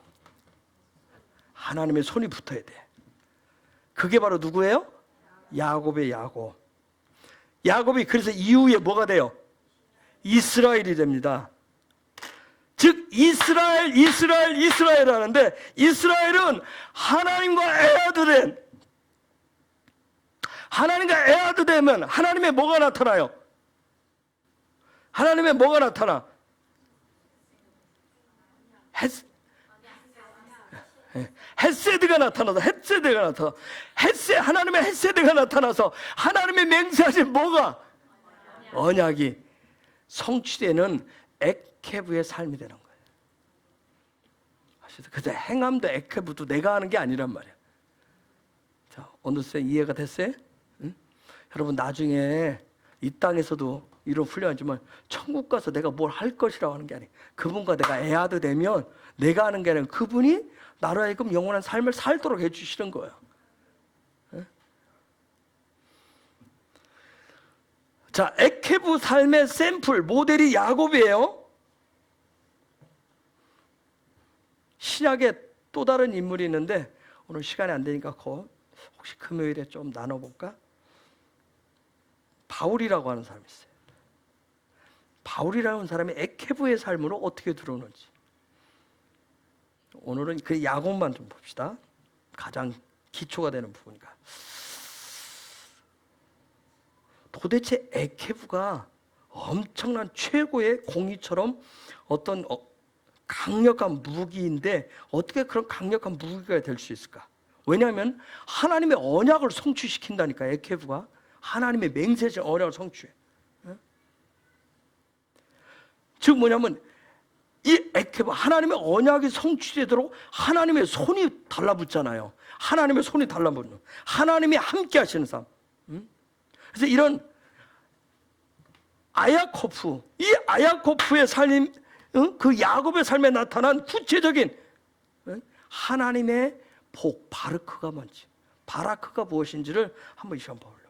Speaker 2: 하나님의 손이 붙어야 돼. 그게 바로 누구예요? 야곱의 야곱. 야곱이 그래서 이후에 뭐가 돼요? 이스라엘이 됩니다. 즉 이스라엘 하는데, 이스라엘은 하나님과 에아드 되면 하나님의 뭐가 나타나요? 하나님의 뭐가 나타나? 헷세드가 나타나서 하나님의 헷세드가 나타나서 하나님의 맹세하신 뭐가? 언약이 성취되는 에케브의 삶이 되는 거예요. 그래서 행함도 에케브도 내가 하는 게 아니란 말이야. 자, 어느새 이해가 됐어요? 응? 여러분 나중에 이 땅에서도 이런 훈련하지만 천국 가서 내가 뭘 할 것이라고 하는 게 아니에요. 그분과 내가 에아드 되면 내가 하는 게 아니라 그분이 나로 하여금 영원한 삶을 살도록 해주시는 거예요. 응? 자, 에케브 삶의 샘플, 모델이 야곱이에요. 신약에 또 다른 인물이 있는데 오늘 시간이 안 되니까 혹시 금요일에 좀 나눠볼까? 바울이라고 하는 사람이 있어요. 바울이라는 사람이 에케브의 삶으로 어떻게 들어오는지 오늘은 그 야곱만 좀 봅시다. 가장 기초가 되는 부분이니까. 도대체 에케브가 엄청난 최고의 공의처럼 어떤 강력한 무기인데 어떻게 그런 강력한 무기가 될 수 있을까? 왜냐하면 하나님의 언약을 성취시킨다니까. 에케브가 하나님의 맹세하신 언약을 성취해. 즉 뭐냐면 이 에케브, 하나님의 언약이 성취되도록 하나님의 손이 달라붙잖아요. 하나님의 손이 달라붙는, 하나님이 함께 하시는 삶. 그래서 이런 이 아야코프의 삶, 그 야곱의 삶에 나타난 구체적인 하나님의 복, 바르크가 뭔지, 바라크가 무엇인지를 한번 시험 보려고 해요.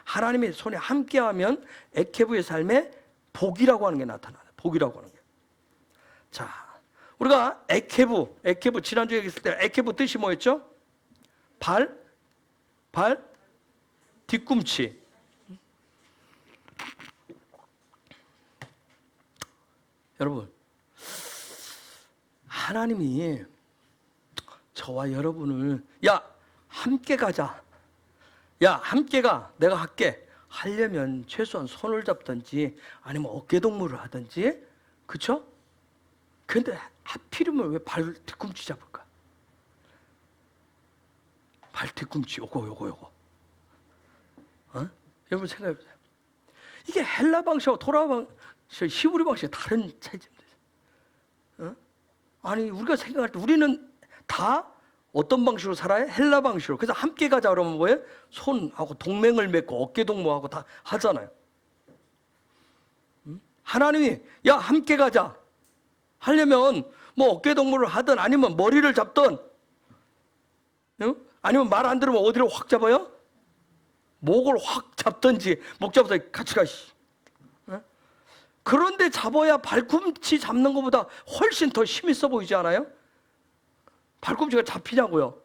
Speaker 2: 하나님의 손에 함께하면 에케브의 삶에 복이라고 하는 게 나타나요. 복이라고 하는 게. 자, 우리가 에케브 지난주에 얘기했을 때 에케브 뜻이 뭐였죠? 발, 뒤꿈치. 여러분, 하나님이 저와 여러분을 함께 가자. 함께 가. 내가 할게. 하려면 최소한 손을 잡든지 아니면 어깨동무를 하든지, 그쵸? 근데 하필이면 왜 발 뒤꿈치 잡을까? 발 뒤꿈치 요거. 여러분 생각해보세요. 이게 헬라 방식하고 토라 방식, 히브리 방식이 다른 차이점입니다. 아니 우리가 생각할 때 우리는 다 어떤 방식으로 살아요? 헬라 방식으로. 그래서 함께 가자 그러면 뭐예요? 손하고 동맹을 맺고 어깨 동무하고 다 하잖아요. 하나님이 함께 가자 하려면 뭐 어깨 동무를 하든 아니면 머리를 잡든, 아니면 말 안 들으면 어디를 확 잡아요? 목을 확 잡든지, 목 잡아서 같이 가. 그런데 잡아야 발꿈치 잡는 것보다 훨씬 더 힘이 있어 보이지 않아요? 발꿈치가 잡히냐고요.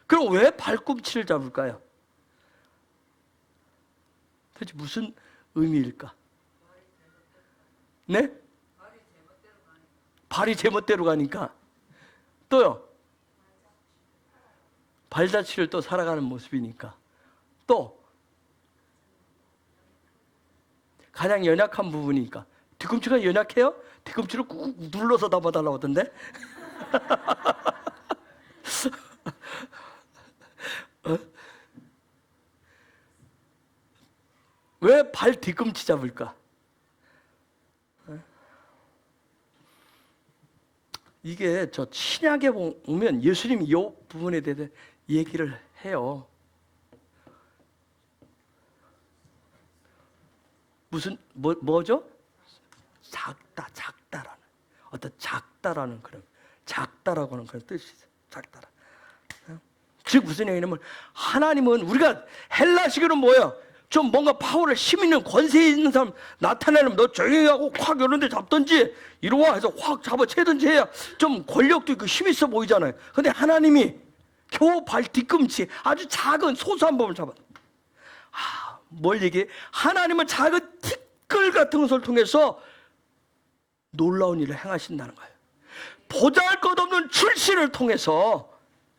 Speaker 2: 그럼 왜 발꿈치를 잡을까요? 도대체 무슨 의미일까? 네? 발이 제멋대로 가니까. 또요? 발자취를 또 살아가는 모습이니까. 또 가장 연약한 부분이니까. 뒤꿈치가 연약해요? 뒤꿈치를 꾹 눌러서 담아달라고 하던데. 왜 발 뒤꿈치 잡을까? 이게 저 신약에 보면 예수님이 이 부분에 대해 얘기를 해요. 뭐죠? 작다라는 어떤 작다라는 그런 작다라고 하는 그런 뜻이 있어요. 작다라. 즉 무슨 얘기냐면 하나님은 우리가 헬라식으로 뭐예요? 좀 뭔가 파워를 힘 있는 권세 있는 사람 나타내려면 너 조용히 하고 확 이런 데 잡든지 이리와 해서 확 잡아채든지 해야 좀 권력도 있고 힘 있어 보이잖아요. 근데 하나님이 겨우 발 뒤꿈치 아주 작은 소수한 범을 잡아. 뭘 얘기해? 하나님은 작은 티끌 같은 것을 통해서 놀라운 일을 행하신다는 거예요. 보잘것없는 출신을 통해서,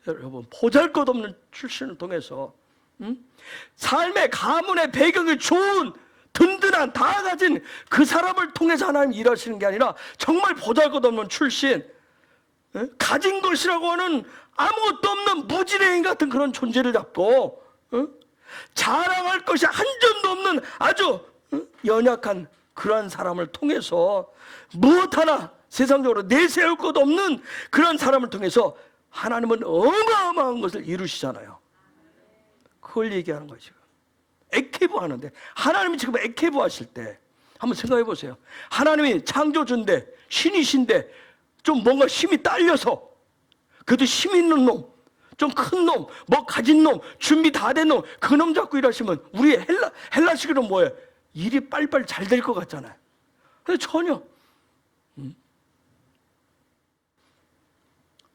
Speaker 2: 여러분, 보잘것없는 출신을 통해서 삶의 가문의 배경이 좋은 든든한 다 가진 그 사람을 통해서 하나님 일하시는 게 아니라 정말 보잘것없는 출신, 가진 것이라고 하는 아무것도 없는 무지랭이 같은 그런 존재를 잡고 자랑할 것이 한 점도 없는 아주 연약한 그러한 사람을 통해서 무엇 하나 세상적으로 내세울 것 없는 그런 사람을 통해서 하나님은 어마어마한 것을 이루시잖아요. 그걸 얘기하는 거예요. 지금 액티브 하는데, 하나님이 지금 액티브 하실 때 한번 생각해 보세요. 하나님이 창조주인데 신이신데 좀 뭔가 힘이 딸려서 그래도 힘 있는 놈, 좀 큰 놈, 뭐 가진 놈, 준비 다 된 놈, 그 놈 잡고 일하시면 우리 헬라식으로 뭐예요? 일이 빨리빨리 잘 될 것 같잖아요. 근데 전혀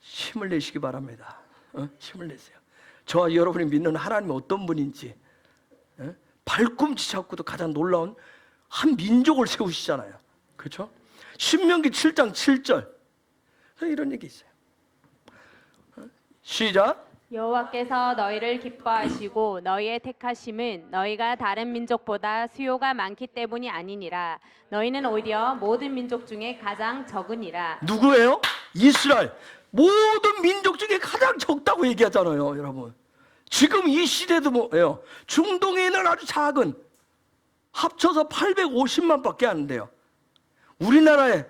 Speaker 2: 힘을 내시기 바랍니다. 힘을 내세요. 저와 여러분이 믿는 하나님이 어떤 분인지, 발꿈치 잡고도 가장 놀라운 한 민족을 세우시잖아요. 그렇죠? 신명기 7장 7절 이런 얘기 있어요. 시작.
Speaker 3: 여호와께서 너희를 기뻐하시고 너희의 택하심은 너희가 다른 민족보다 수요가 많기 때문이 아니니라. 너희는 오히려 모든 민족 중에 가장 적으니라.
Speaker 2: 누구예요? 이스라엘. 모든 민족 중에 가장 적다고 얘기하잖아요, 여러분. 지금 이 시대도 뭐예요? 중동에 있는 아주 작은, 합쳐서 850만 밖에 안 돼요. 우리나라에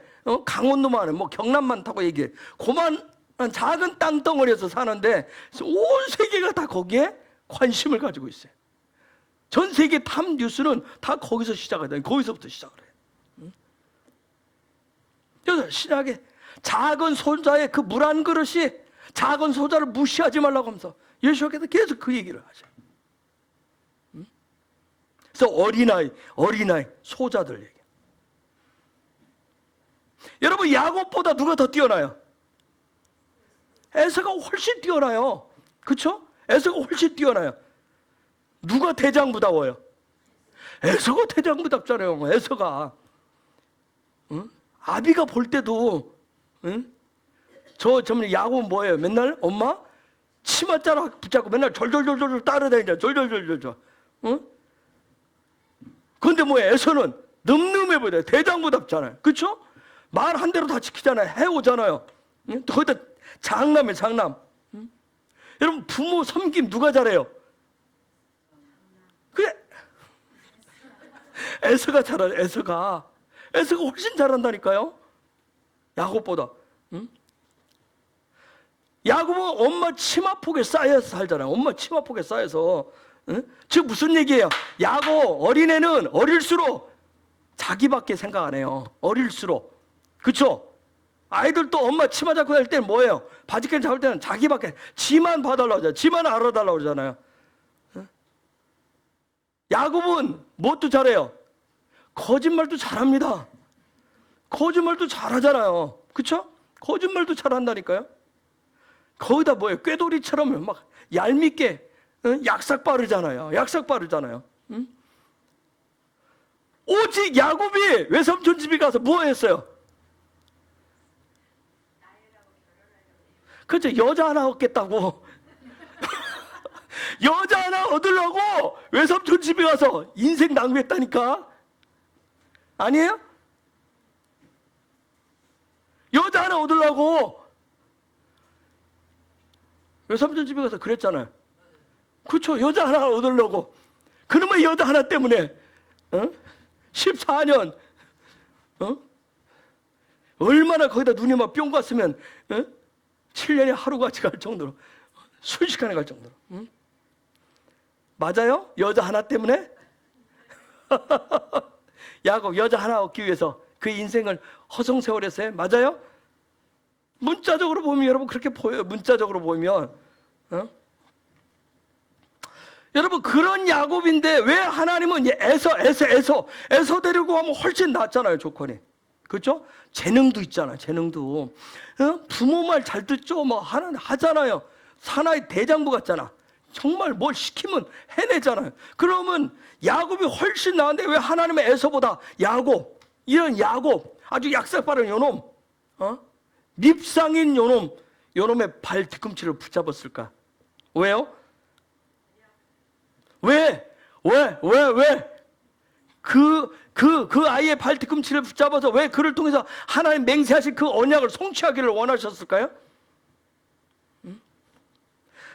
Speaker 2: 강원도만 해, 뭐 경남만 타고 얘기해. 그만 작은 땅덩어리에서 사는데 온 세계가 다 거기에 관심을 가지고 있어요. 전 세계 탑 뉴스는 다 거기서 시작을 해요. 거기서부터 시작을 해요. 그래서 신약에 작은 소자의 그 물 한 그릇이 작은 소자를 무시하지 말라고 하면서 예수께서 계속 그 얘기를 하셔요. 그래서 어린아이, 소자들 얘기. 여러분, 야곱보다 누가 더 뛰어나요? 에서가 훨씬 뛰어나요. 그렇죠? 에서가 훨씬 뛰어나요. 누가 대장부다워요? 에서가 대장부답잖아요. 에서가. 아비가 볼 때도 저는 야곱은 뭐예요? 맨날 엄마 치맛자락 붙잡고 맨날 절절절절 따라다니잖아. 절절절절. 그런데 뭐예요? 에서는 늠름해 보여요. 대장부답잖아요. 그렇죠? 말 한 대로 다 지키잖아요. 해오잖아요. 거기다 장남이에요, 장남. 여러분, 부모 섬김 누가 잘해요? 그래. 에서가 잘해요, 에서가. 에서가 훨씬 잘한다니까요. 야곱보다. 야곱은 엄마 치마폭에 쌓여서 살잖아요. 엄마 치마폭에 쌓여서. 즉 무슨 얘기예요? 야곱 어린애는 어릴수록 자기밖에 생각 안 해요. 어릴수록. 그렇죠? 아이들도 엄마 치마 잡고 다닐 때는 뭐예요? 바지끈 잡을 때는 자기밖에, 지만 봐달라고 하잖아요. 지만 알아달라고 그러잖아요. 야곱은 뭣도 잘해요? 거짓말도 잘합니다. 거짓말도 잘하잖아요. 그렇죠? 거짓말도 잘한다니까요. 거기다 뭐예요? 꾀돌이처럼 막 얄밉게 약삭 바르잖아요. 약삭 바르잖아요. 오직 야곱이 외삼촌 집에 가서 뭐 했어요? 그렇죠. 여자 하나 얻겠다고. 여자 하나 얻으려고 외삼촌 집에 가서 인생 낭비했다니까. 아니에요? 여자 하나 얻으려고 외삼촌 집에 가서 그랬잖아요. 그렇죠. 여자 하나 얻으려고. 그놈의 여자 하나 때문에 14년 얼마나 거기다 눈이 막 뿅 갔으면 7년이 하루같이 갈 정도로, 순식간에 갈 정도로. 맞아요? 여자 하나 때문에? 야곱 여자 하나 얻기 위해서 그 인생을 허송세월했어요? 맞아요? 문자적으로 보면 여러분 그렇게 보여요. 문자적으로 보면 여러분 그런 야곱인데 왜 하나님은 에서 데리고 가면 훨씬 낫잖아요, 조건이. 그렇죠? 재능도 있잖아, 재능도. 부모 말 잘 듣죠, 뭐 하잖아요. 사나이 대장부 같잖아. 정말 뭘 시키면 해내잖아요. 그러면 야곱이 훨씬 나은데 왜 하나님의 에서보다 야곱, 이런 야곱, 아주 약삭빠른 요놈, 밉상인 요놈의 발 뒤꿈치를 붙잡았을까? 왜요? 왜? 그 아이의 발 뒤꿈치를 붙잡아서 왜 그를 통해서 하나님 맹세하신 그 언약을 성취하기를 원하셨을까요?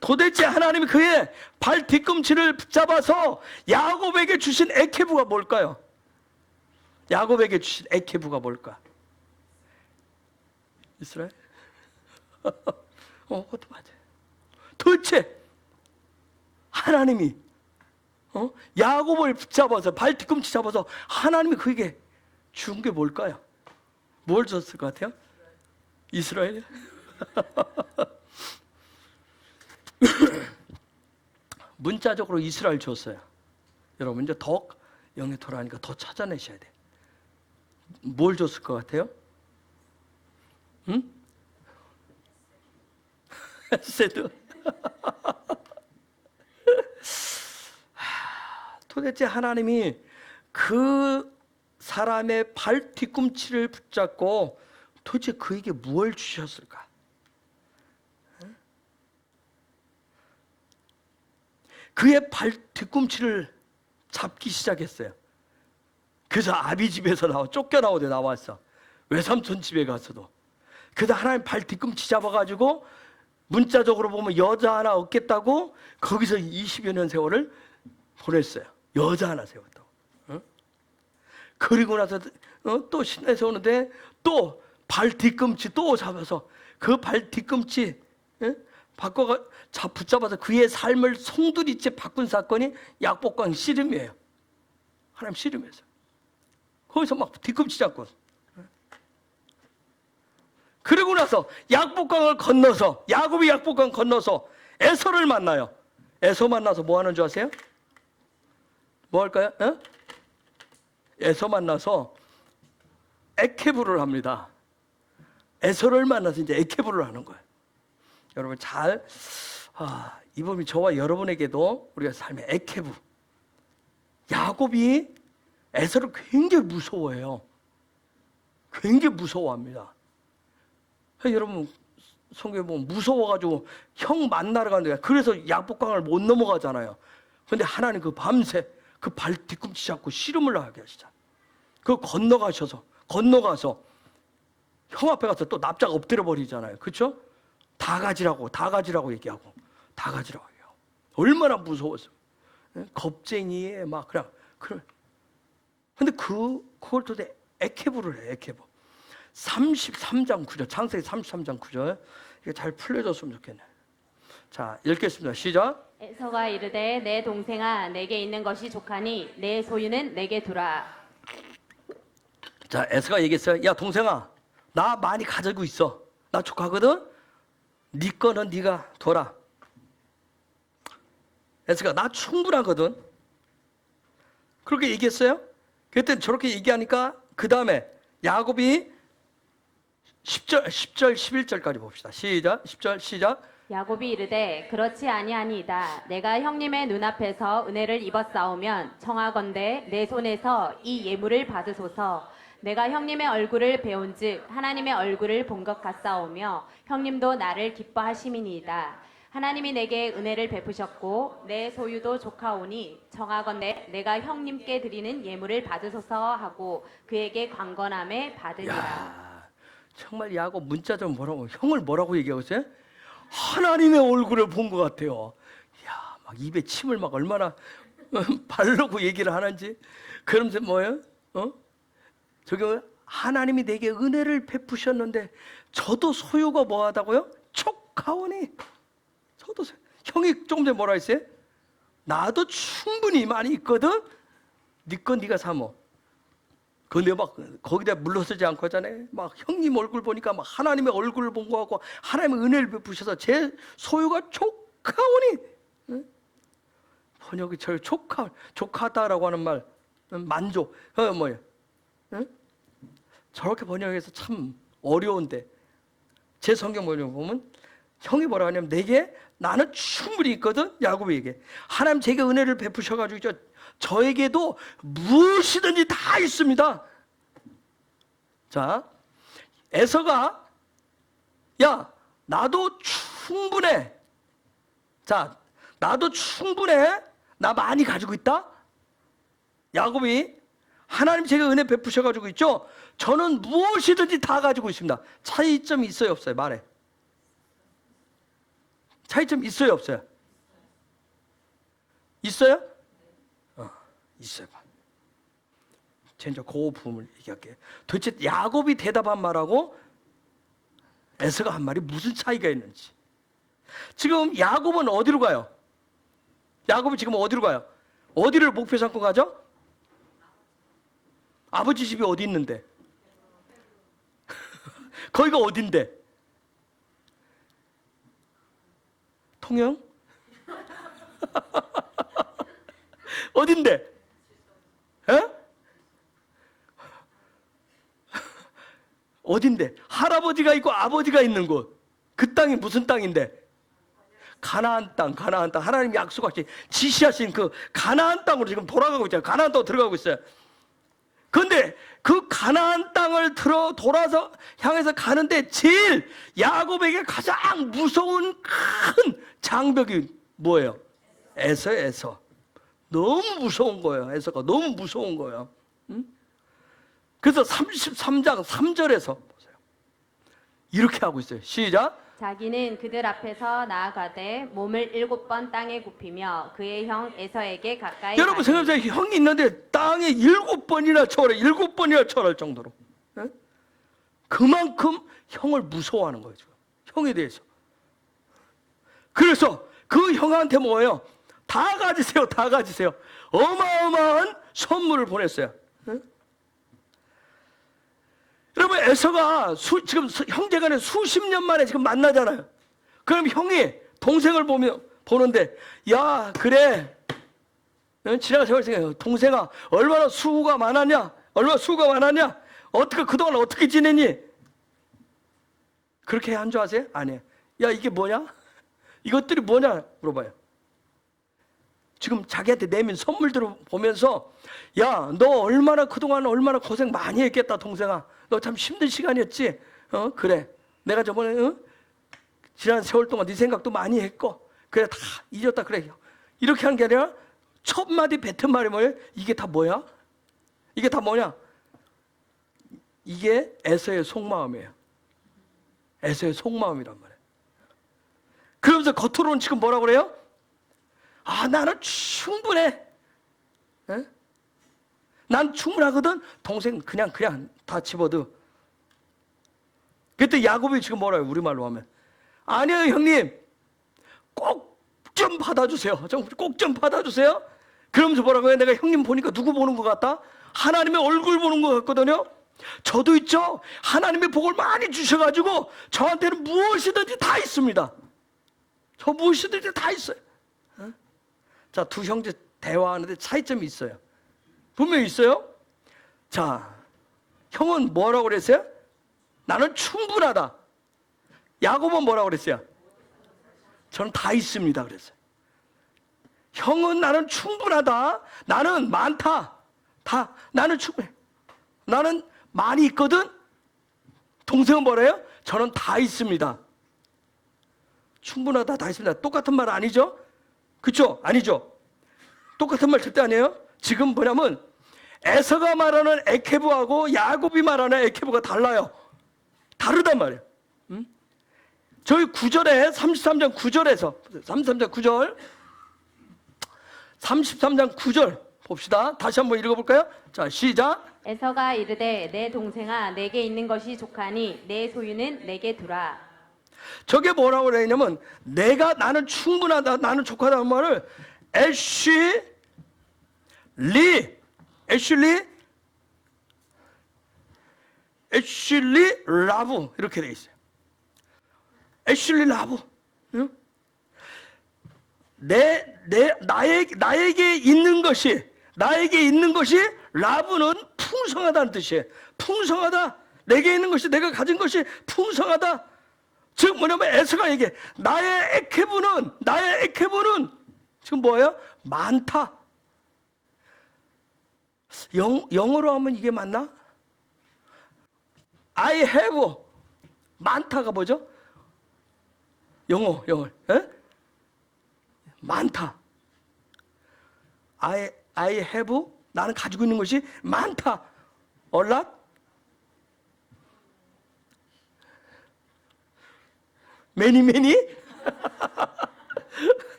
Speaker 2: 도대체 하나님이 그의 발 뒤꿈치를 붙잡아서 야곱에게 주신 에케부가 뭘까요? 야곱에게 주신 에케부가 뭘까? 이스라엘? 그것도 맞아요. 도대체 하나님이 야곱을 붙잡아서 발 뒤꿈치 잡아서 하나님이 그에게 준 게 뭘까요? 뭘 줬을 것 같아요? 이스라엘? 문자적으로 이스라엘 줬어요. 여러분 이제 더 영에 돌아가니까 더 찾아내셔야 돼. 뭘 줬을 것 같아요? 응? 세드. 도대체 하나님이 그 사람의 발 뒤꿈치를 붙잡고 도대체 그에게 무엇을 주셨을까? 그의 발 뒤꿈치를 잡기 시작했어요. 그래서 아비 집에서 쫓겨나오대 나왔어. 외삼촌 집에 가서도. 그래서 하나님 발 뒤꿈치 잡아가지고 문자적으로 보면 여자 하나 얻겠다고 거기서 20여 년 세월을 보냈어요. 여자 하나 세웠다고. 그리고 나서 또 신내서 오는데 또 발 뒤꿈치 또 잡아서 그 발 뒤꿈치 붙잡아서 그의 삶을 송두리째 바꾼 사건이 약복강 씨름이에요. 하나님 씨름에서 거기서 막 뒤꿈치 잡고. 그리고 나서 약복강을 건너서 야곱이 약복강 건너서 에서를 만나요. 에서 만나서 뭐 하는 줄 아세요? 뭐 할까요? 에서 만나서 에케부를 합니다. 에서를 만나서 이제 에케부를 하는 거예요. 여러분 이번이 저와 여러분에게도 우리가 삶의 에케부. 야곱이 에서를 굉장히 무서워해요. 굉장히 무서워합니다. 여러분 성경에 보면 무서워가지고 형 만나러 가는데 그래서 약복강을 못 넘어가잖아요. 근데 하나님 그 밤새 그 발 뒤꿈치 잡고 씨름을 하게 하시잖아요. 그거 건너가서 형 앞에 가서 또 납작 엎드려 버리잖아요. 그렇죠? 다 가지라고 얘기하고 다 가지라고 해요. 얼마나 무서웠어. 겁쟁이에 막 그냥 근데 그걸 또 에케부를 해. 에케부 33장 9절 창세기 33장 9절 이게 잘 풀려졌으면 좋겠네. 자 읽겠습니다. 시작.
Speaker 3: 에서가 이르되 내 동생아 내게 있는 것이 족하니 내 소유는 내게 두라.
Speaker 2: 자 에서가 얘기했어요. 야 동생아 나 많이 가지고 있어. 나 족하거든. 네 거는 네가 둬라. 에서가 나 충분하거든. 그렇게 얘기했어요. 그때 저렇게 얘기하니까 그 다음에 야곱이 10절 11절까지 봅시다. 시작. 10절 시작.
Speaker 3: 야곱이 이르되 그렇지 아니하니이다. 내가 형님의 눈앞에서 은혜를 입었사오면 청하건대 내 손에서 이 예물을 받으소서. 내가 형님의 얼굴을 배운즉 하나님의 얼굴을 본 것 같사오며 형님도 나를 기뻐하심이니이다. 하나님이 내게 은혜를 베푸셨고 내 소유도 족하오니 청하건대 내가 형님께 드리는 예물을 받으소서 하고 그에게 강건함에 받으리라.
Speaker 2: 야, 정말 야곱 문자 좀 형을 뭐라고 얘기하고 있어요? 하나님의 얼굴을 본 것 같아요. 야, 막 입에 침을 막 얼마나 바르고 얘기를 하는지. 그러면서 뭐예요? 저기 하나님이 내게 은혜를 베푸셨는데 저도 소유가 뭐하다고요? 촉하오니. 저도 형이 조금 전에 뭐라 했어요? 나도 충분히 많이 있거든. 네 건 네가 사모. 근데 막 거기다 물러서지 않고 하잖아요. 막 형님 얼굴 보니까 막 하나님의 얼굴을 본 거 같고 하나님의 은혜를 베푸셔서 제 소유가 촉하오니. 번역이 저 족하다라고 하는 말, 만족, 뭐야? 응? 저렇게 번역해서 참 어려운데 제 성경 번역 보면 형이 뭐라 하냐면 내게 나는 충분히 있거든. 야곱에게 하나님 제게 은혜를 베푸셔가지고 저에게도 무엇이든지 다 있습니다. 자, 에서가 야 나도 충분해. 자, 나도 충분해. 나 많이 가지고 있다. 야곱이 하나님 제가 은혜 베푸셔가지고 있죠. 저는 무엇이든지 다 가지고 있습니다. 차이점이 있어요, 없어요? 말해. 차이점 있어요, 없어요? 있어요? 있어요. 제가 그 부분을 얘기할게요. 도대체 야곱이 대답한 말하고 에서가 한 말이 무슨 차이가 있는지. 지금 야곱은 어디로 가요? 야곱이 지금 어디로 가요? 어디를 목표 삼고 가죠? 아버지 집이 어디 있는데? 거기가 어딘데? 통영? 어딘데? 에? 어딘데? 할아버지가 있고 아버지가 있는 곳. 그 땅이 무슨 땅인데? 가나안 땅, 가나안 땅. 하나님 약속하신, 지시하신 그 가나안 땅으로 지금 돌아가고 있잖아요. 가나안 땅으로 들어가고 있어요. 그런데 그 가나안 땅을 돌아서 향해서 가는데 제일 야곱에게 가장 무서운 큰 장벽이 뭐예요? 에서. 너무 무서운 거예요. 에서가 너무 무서운 거예요. 응? 그래서 33장 3절에서 보세요. 이렇게 하고 있어요. 시작.
Speaker 3: 자기는 그들 앞에서 나아가되 몸을 7번 땅에 굽히며 그의 형 에서에게 가까이
Speaker 2: 여러분 생각해보세요. 형이 있는데 땅에 7번이나 쳐라. 7번이나 쳐할 정도로. 예? 그만큼 형을 무서워하는 거예요. 지금. 형에 대해서. 그래서 그 형한테 뭐예요? 다 가지세요. 다 가지세요. 어마어마한 선물을 보냈어요. 예? 여러분 에서가 지금 형제간에 수십 년 만에 지금 만나잖아요. 그럼 형이 동생을 보는데 야 그래 지나가 세월 생각해요. 동생아 얼마나 수고가 많았냐? 어떻게 그동안 어떻게 지내니? 그렇게 한 줄 아세요? 아니에요. 야 이게 뭐냐? 이것들이 뭐냐? 물어봐요. 지금 자기한테 내민 선물들을 보면서 야 너 그동안 얼마나 고생 많이 했겠다 동생아. 너 참 힘든 시간이었지? 그래. 내가 저번에 지난 세월 동안 네 생각도 많이 했고 그래 다 잊었다 그래. 이렇게 하는 게 아니라 첫 마디 뱉은 말이 뭐예요? 이게 다 뭐야? 이게 다 뭐냐? 이게 에서의 속마음이에요. 에서의 속마음이란 말이에요. 그러면서 겉으로는 지금 뭐라고 그래요? 아 나는 충분해. 에? 난 충분하거든. 동생 그냥 다 집어넣어. 그때 야곱이 지금 뭐라요? 우리말로 하면 아니에요 형님 꼭 좀 받아주세요. 꼭 좀 받아주세요. 그러면서 뭐라고 해요? 내가 형님 보니까 누구 보는 것 같다? 하나님의 얼굴 보는 것 같거든요. 저도 있죠. 하나님의 복을 많이 주셔가지고 저한테는 무엇이든지 다 있습니다. 저 무엇이든지 다 있어요. 자, 두 형제 대화하는데 차이점이 있어요. 분명히 있어요. 자, 형은 뭐라고 그랬어요? 나는 충분하다. 야곱은 뭐라고 그랬어요? 저는 다 있습니다 그랬어요. 형은 나는 충분하다. 나는 많다. 나는 충분해. 나는 많이 있거든. 동생은 뭐래요? 저는 다 있습니다. 충분하다, 다 있습니다. 똑같은 말 아니죠? 그렇죠? 아니죠? 똑같은 말 절대 아니에요. 지금 뭐냐면 에서가 말하는 에케브하고 야곱이 말하는 에케브가 달라요. 다르단 말이에요. 저희 9절에 33장 9절에서 33장 9절 봅시다. 다시 한번 읽어볼까요? 자, 시작.
Speaker 3: 에서가 이르되 내 동생아 내게 있는 것이 족하니 내 소유는 내게 두라.
Speaker 2: 저게 뭐라고 그러냐면 나는 충분하다, 나는 족하다는 말을 애슐리 라브 이렇게 돼 있어요. 애슐리 라브. 응? 나에게 있는 것이 라브는 풍성하다는 뜻이에요. 풍성하다. 내게 있는 것이, 내가 가진 것이 풍성하다. 즉 뭐냐면 에서가 얘기해. 나의 에케브는 지금 뭐예요? 많다. 영어로 하면 이게 맞나? I have 많다가 뭐죠? 영어 에? 많다. I have 나는 가지고 있는 것이 많다. A lot? many?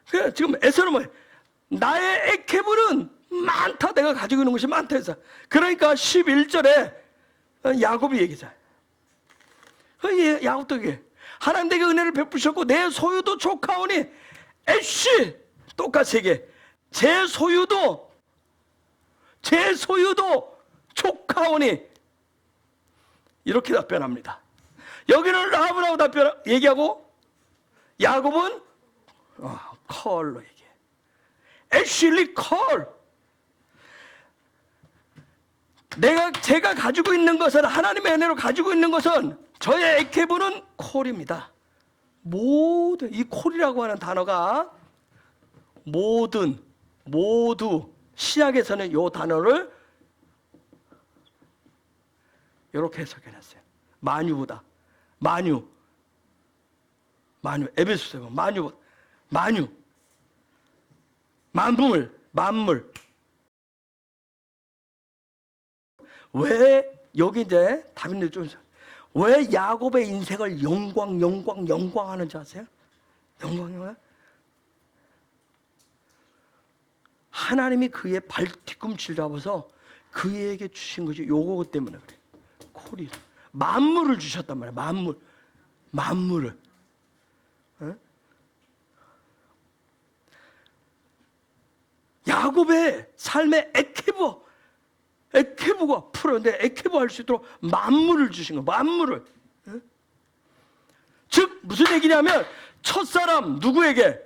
Speaker 2: 그래, 지금 에서는 뭐예요? 나의 에케브는 많다. 내가 가지고 있는 것이 많다 해서. 그러니까 11절에 야곱이 얘기잖아요. 야곱도 얘기해. 하나님 내게 은혜를 베푸셨고 내 소유도 족하오니 애쉬 똑같이 얘기해. 제 소유도 족하오니 이렇게 답변합니다. 여기는 라브라고 얘기하고 야곱은 컬로 얘기해. 애쉬리 컬. 제가 가지고 있는 것은, 하나님의 은혜로 가지고 있는 것은 저의 에케브는 콜입니다. 모든, 이 콜이라고 하는 단어가 모두 신약에서는 이 단어를 이렇게 해석해놨어요. 만유보다 만유 에베소서 만유 만물. 왜 여기 이제 다윗 좀 왜 야곱의 인생을 영광하는지 아세요? 영광. 하나님이 그의 발 뒤꿈치를 잡아서 그에게 주신 것이 요거 때문에 그래. 콜이 만물을 주셨단 말이야. 만물을. 어? 야곱의 삶의 에케브가 풀었는데 에케브 할 수 있도록 만물을 주신 거. 만물을. 어? 즉 무슨 얘기냐면 첫사람 누구에게?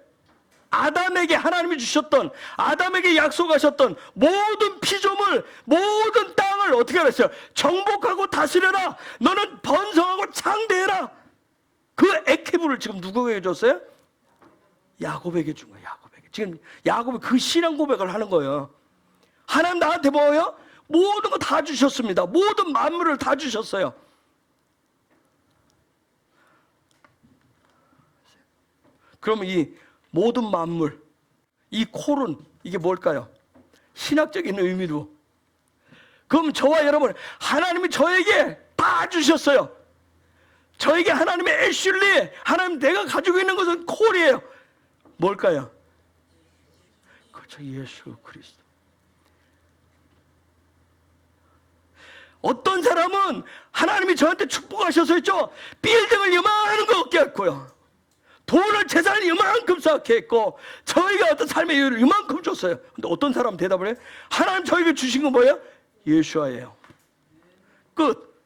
Speaker 2: 아담에게 하나님이 주셨던, 아담에게 약속하셨던 모든 피조물, 모든 땅을 어떻게 하랬어요? 정복하고 다스려라. 너는 번성하고 창대해라. 그 에케브를 지금 누구에게 줬어요? 야곱에게 준 거예요. 야곱에게. 지금 야곱이 그 신앙 고백을 하는 거예요. 하나님 나한테 뭐예요? 모든 거 다 주셨습니다. 모든 만물을 다 주셨어요. 그러면 이 모든 만물, 이 콜은 이게 뭘까요? 신학적인 의미로. 그럼 저와 여러분, 하나님이 저에게 다 주셨어요. 저에게 하나님의 애슐리, 하나님 내가 가지고 있는 것은 콜이에요. 뭘까요? 그렇죠. 예수 그리스도. 어떤 사람은 하나님이 저한테 축복하셔서 했죠. 빌딩을 이만한 거 얻게 했고요. 돈을 재산을 이만큼 쌓게 했고 저희가 어떤 삶의 이유를 이만큼 줬어요. 근데 어떤 사람은 대답을 해요. 하나님 저에게 주신 건 뭐예요? 예수아예요. 끝.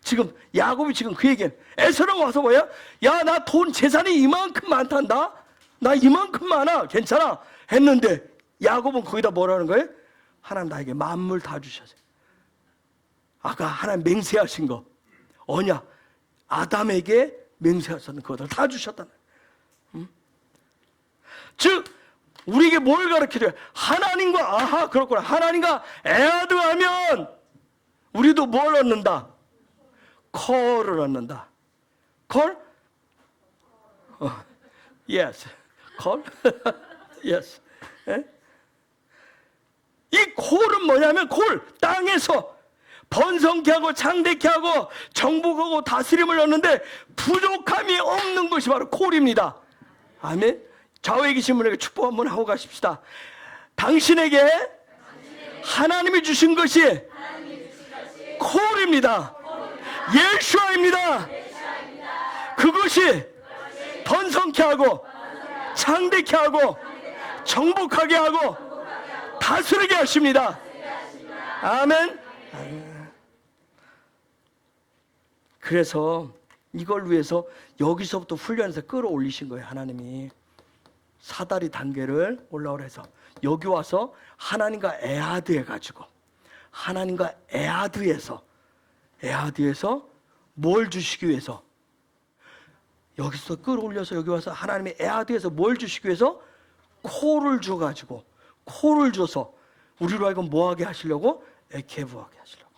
Speaker 2: 지금 야곱이 지금 그 얘기는 에서랑 와서 뭐야? 야, 나 돈 재산이 이만큼 많단다. 나 이만큼 많아. 괜찮아. 했는데 야곱은 거기다 뭐라는 거예요? 하나님 나에게 만물 다 주셨어요. 아까 하나님 맹세하신 거 언약 아담에게 맹세하셨던 그것을 다 주셨다는 거예요. 즉 우리에게 뭘 가르쳐줘요? 하나님과 아하 그렇구나. 하나님과 에아드하면 우리도 뭘 얻는다? 콜을 얻는다. 콜? Yes. 콜? Yes. 이 콜은 뭐냐면 땅에서 번성케 하고 창대케 하고 정복하고 다스림을 얻는데 부족함이 없는 것이 바로 콜입니다. 아멘. 좌우에 계신 분에게 축복 한번 하고 가십시다. 당신에게 하나님이 주신 것이 콜입니다. 예수아입니다. 그것이 번성케 하고 창대케 하고 정복하게 하고 다스리게 하십니다. 아멘. 그래서 이걸 위해서 여기서부터 훈련해서 끌어올리신 거예요. 하나님이 사다리 단계를 올라오라 해서 여기 와서 하나님과 에하드 해가지고 하나님과 에하드에서 뭘 주시기 위해서 여기서 끌어올려서 여기 와서 하나님의 에하드에서 뭘 주시기 위해서 코를 줘가지고 코를 줘서 우리로 하여금 뭐하게 하시려고? 에케브하게 하시려고.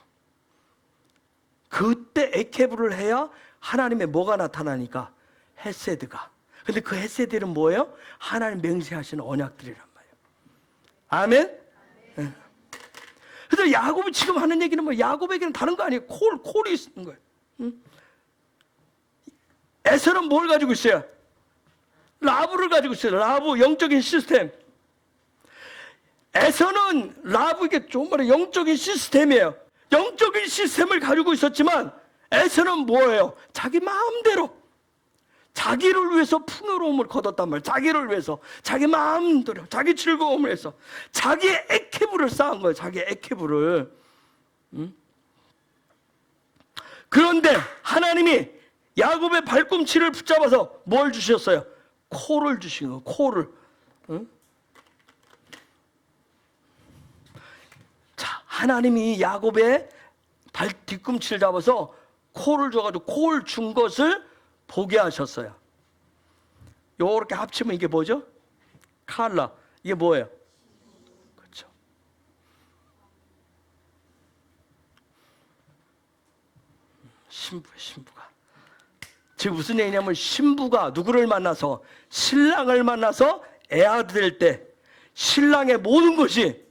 Speaker 2: 그때 에케브를 해야 하나님의 뭐가 나타나니까? 헤세드가. 근데 그 헤세드는 뭐예요? 하나님 맹세하시는 언약들이란 말이에요. 아멘? 네. 그래서 야곱이 지금 하는 얘기는 뭐 야곱에게는 다른 거 아니에요. 콜이 있는 거예요. 응? 에서는 뭘 가지고 있어요? 라브를 가지고 있어요. 라브, 영적인 시스템. 에서는 라브에게 좀 말해 영적인 시스템이에요. 영적인 시스템을 가지고 있었지만 에서는 뭐예요? 자기 마음대로 자기를 위해서 풍요로움을 거뒀단 말이에요. 자기를 위해서 자기 마음대로 자기 즐거움을 위해서 자기의 에케브를 쌓은 거예요. 자기의 에케브를. 그런데 하나님이 야곱의 발꿈치를 붙잡아서 뭘 주셨어요? 코를 주신 거예요. 코를. 자, 하나님이 야곱의 뒤꿈치를 잡아서 코를 줘가지고 코를 준 것을 보게 하셨어요. 요렇게 합치면 이게 뭐죠? 칼라. 이게 뭐예요? 그렇죠. 신부가. 지금 무슨 얘기냐면 신부가 누구를 만나서 신랑을 만나서 에하드 될 때 신랑의 모든 것이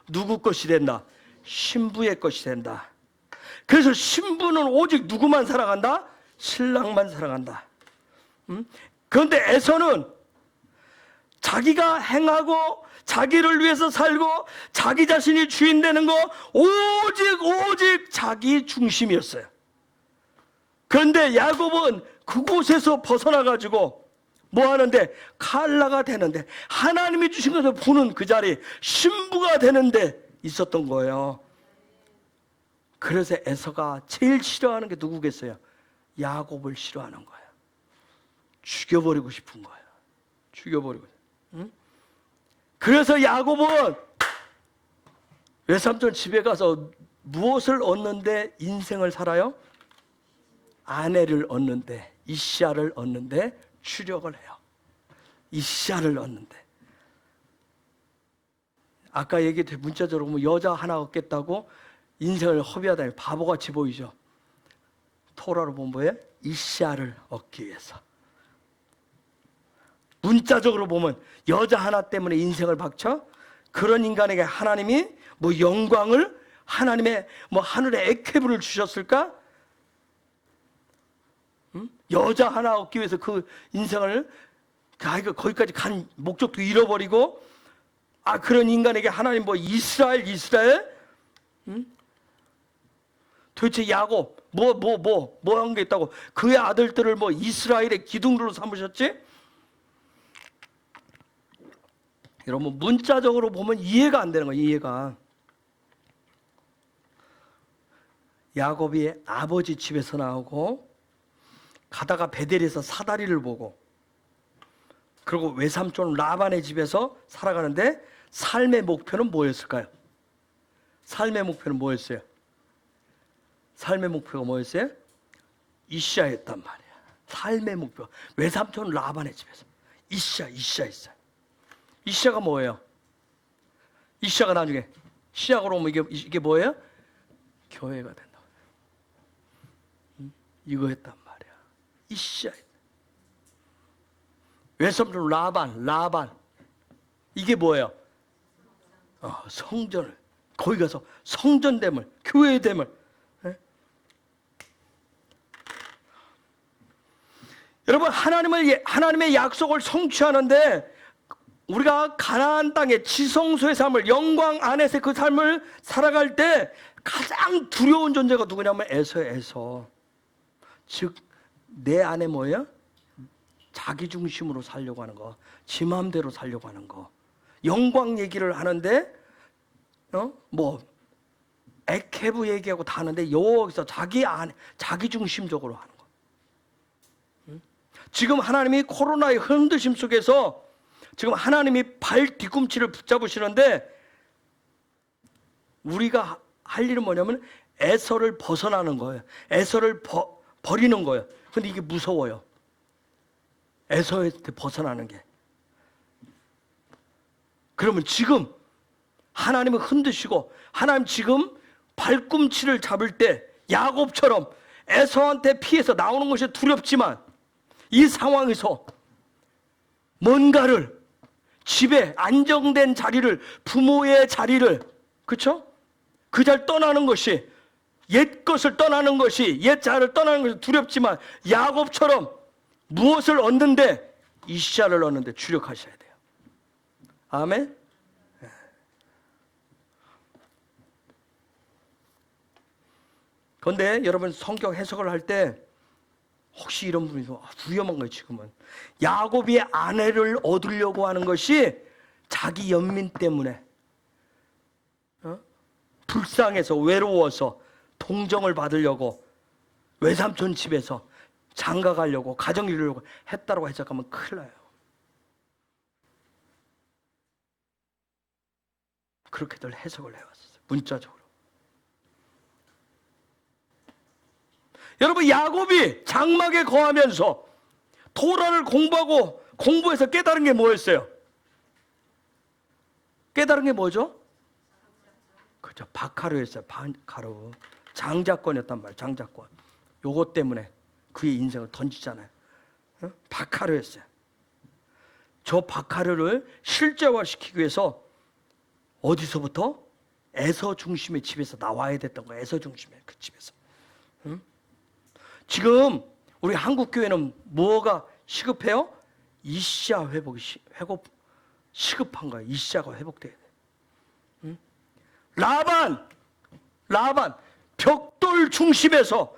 Speaker 2: 누구 것이 된다? 신부의 것이 된다. 그래서 신부는 오직 누구만 사랑한다? 신랑만 사랑한다. 그런데 에서는 자기가 행하고 자기를 위해서 살고 자기 자신이 주인 되는 거 오직 자기 중심이었어요. 그런데 야곱은 그곳에서 벗어나 가지고 뭐 하는데? 칼라가 되는데 하나님이 주신 것을 부는 그 자리 신부가 되는데 있었던 거예요. 그래서 에서가 제일 싫어하는 게 누구겠어요? 야곱을 싫어하는 거예요. 죽여버리고 싶은 거예요. 죽여버리고. 응? 그래서 야곱은 외삼촌 집에 가서 무엇을 얻는데 인생을 살아요? 아내를 얻는데, 이시아를 얻는데 추력을 해요. 이시아를 얻는데. 아까 얘기했듯이 문자적으로 보면 여자 하나 얻겠다고 인생을 허비하다니 바보같이 보이죠. 토라로 보면 뭐예요? 이시아를 얻기 위해서. 문자적으로 보면 여자 하나 때문에 인생을 박쳐? 그런 인간에게 하나님이 뭐 영광을 하나님의 뭐 하늘의 에케브를 주셨을까? 여자 하나 얻기 위해서 그 인생을 거기까지 간 목적도 잃어버리고 그런 인간에게 하나님 뭐 이스라엘? 도대체 야곱 뭐 한 게 있다고 그의 아들들을 뭐 이스라엘의 기둥들로 삼으셨지? 여러분 문자적으로 보면 이해가 안 되는 거예요. 이해가. 야곱이 아버지 집에서 나오고 가다가 베델에서 사다리를 보고 그리고 외삼촌 라반의 집에서 살아가는데 삶의 목표는 뭐였을까요? 삶의 목표는 뭐였어요? 삶의 목표가 뭐였어요? 이시아였단 말이야. 삶의 목표. 외삼촌 라반의 집에서 이시아 있어요. 이시아가 뭐예요? 이시아가 나중에 시작으로 오면 이게 뭐예요? 교회가 된다. 이거 했단 말이야. 이시아. 외삼촌 라반. 이게 뭐예요? 성전을 거기 가서 성전됨을, 교회됨을. 네? 여러분 하나님의 약속을 성취하는데 우리가 가나안 땅의 지성소의 삶을 영광 안에서 그 삶을 살아갈 때 가장 두려운 존재가 누구냐면 에서. 즉 내 안에 뭐예요? 자기 중심으로 살려고 하는 거, 지 마음대로 살려고 하는 거. 영광 얘기를 하는데 에케브 얘기하고 다 하는데 여기서 자기 중심적으로 하는 거. 지금 하나님이 코로나의 흔드심 속에서 지금 하나님이 발 뒤꿈치를 붙잡으시는데 우리가 할 일은 뭐냐면 에서를 벗어나는 거예요. 에서를 버리는 거예요. 근데 이게 무서워요. 에서한테 벗어나는 게. 그러면 지금 하나님을 흔드시고 하나님 지금 발꿈치를 잡을 때 야곱처럼 에서한테 피해서 나오는 것이 두렵지만 이 상황에서 뭔가를 집에 안정된 자리를 부모의 자리를 그렇죠? 그 자리를 떠나는 것이 옛 것을 떠나는 것이 옛 자를 떠나는 것이 두렵지만 야곱처럼 무엇을 얻는데 이시야를 얻는데 주력하셔야 돼요. 아멘. 그런데 여러분 성경 해석을 할 때 혹시 이런 분이 위험한 거예요. 지금은 야곱이 아내를 얻으려고 하는 것이 자기 연민 때문에 불쌍해서 외로워서 동정을 받으려고 외삼촌 집에서 장가 가려고 가정 이루려고 했다고 해석하면 큰일 나요. 그렇게들 해석을 해왔어요. 문자적으로. 여러분 야곱이 장막에 거하면서 토라를 공부해서 깨달은 게 뭐였어요? 깨달은 게 뭐죠? 그죠, 박하루였어요. 박하루. 장자권이었단 말이에요. 장자권. 요것 때문에 그의 인생을 던지잖아요. 박하루였어요. 저 박하루를 실제화시키기 위해서 어디서부터? 에서 중심의 집에서 나와야 됐던 거예요. 에서 중심의 그 집에서. 지금 우리 한국 교회는 뭐가 시급해요? 이시야 회복이 시급한 거예요. 이시야가 회복돼야 돼. 라반 벽돌 중심에서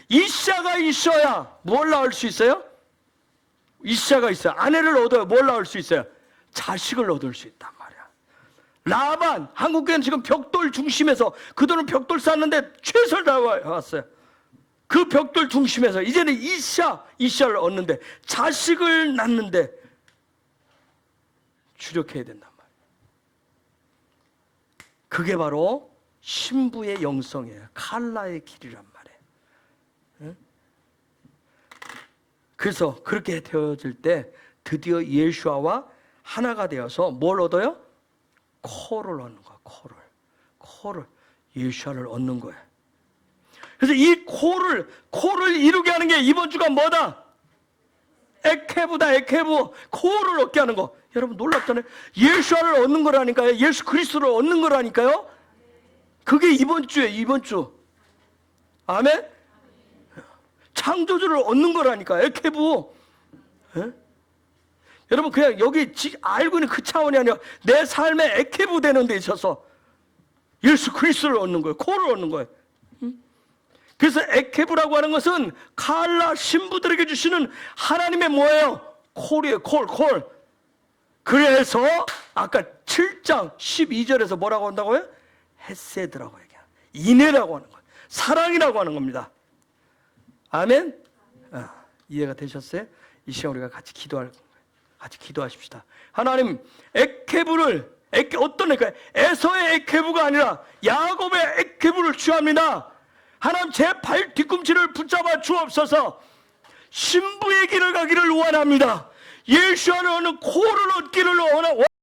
Speaker 2: 이시야가 있어야 뭘 낳을 수 있어요? 이시야가 있어요. 아내를 얻어야 뭘 낳을 수 있어요? 자식을 얻을 수 있단 말이야. 라반, 한국교회는 지금 벽돌 중심에서 그들은 벽돌 쌓는데 최선을 다해왔어요. 그 벽돌 중심에서 이제는 이시야를 얻는데 자식을 낳는데 주력해야 된단 말이에요. 그게 바로 신부의 영성이에요. 칼라의 길이란 말이에요. 그래서 그렇게 되어질 때 드디어 예수와 하나가 되어서 뭘 얻어요? 코를 얻는 거야. 코를 예수를 얻는 거야. 그래서 이 코를 이루게 하는 게 이번 주가 뭐다? 에케브다. 에케브. 코를 얻게 하는 거. 여러분 놀랍잖아요. 예수를 얻는 거라니까요. 예수 그리스도를 얻는 거라니까요. 그게 이번 주에 이번 주. 아멘. 창조주를 얻는 거라니까. 에케브. 여러분 그냥 여기 알고 있는 그 차원이 아니라 내 삶에 에케브 되는 데 있어서 예수 그리스도를 얻는 거예요. 코를 얻는 거예요. 그래서 에케브라고 하는 것은 칼라 신부들에게 주시는 하나님의 뭐예요? 콜이에요. 콜. 그래서 아까 7장 12절에서 뭐라고 한다고요? 헤세드라고 얘기해요. 인애라고 하는 거예요. 사랑이라고 하는 겁니다. 아멘? 이해가 되셨어요? 이 시간 우리가 같이 기도하십시다. 하나님, 에케브를 어떤 에서의 에케브가 아니라 야곱의 에케브를 취합니다. 하나님 제 발 뒤꿈치를 붙잡아 주옵소서. 신부의 길을 가기를 원합니다. 예수와는 코를 얻기를 원합니다.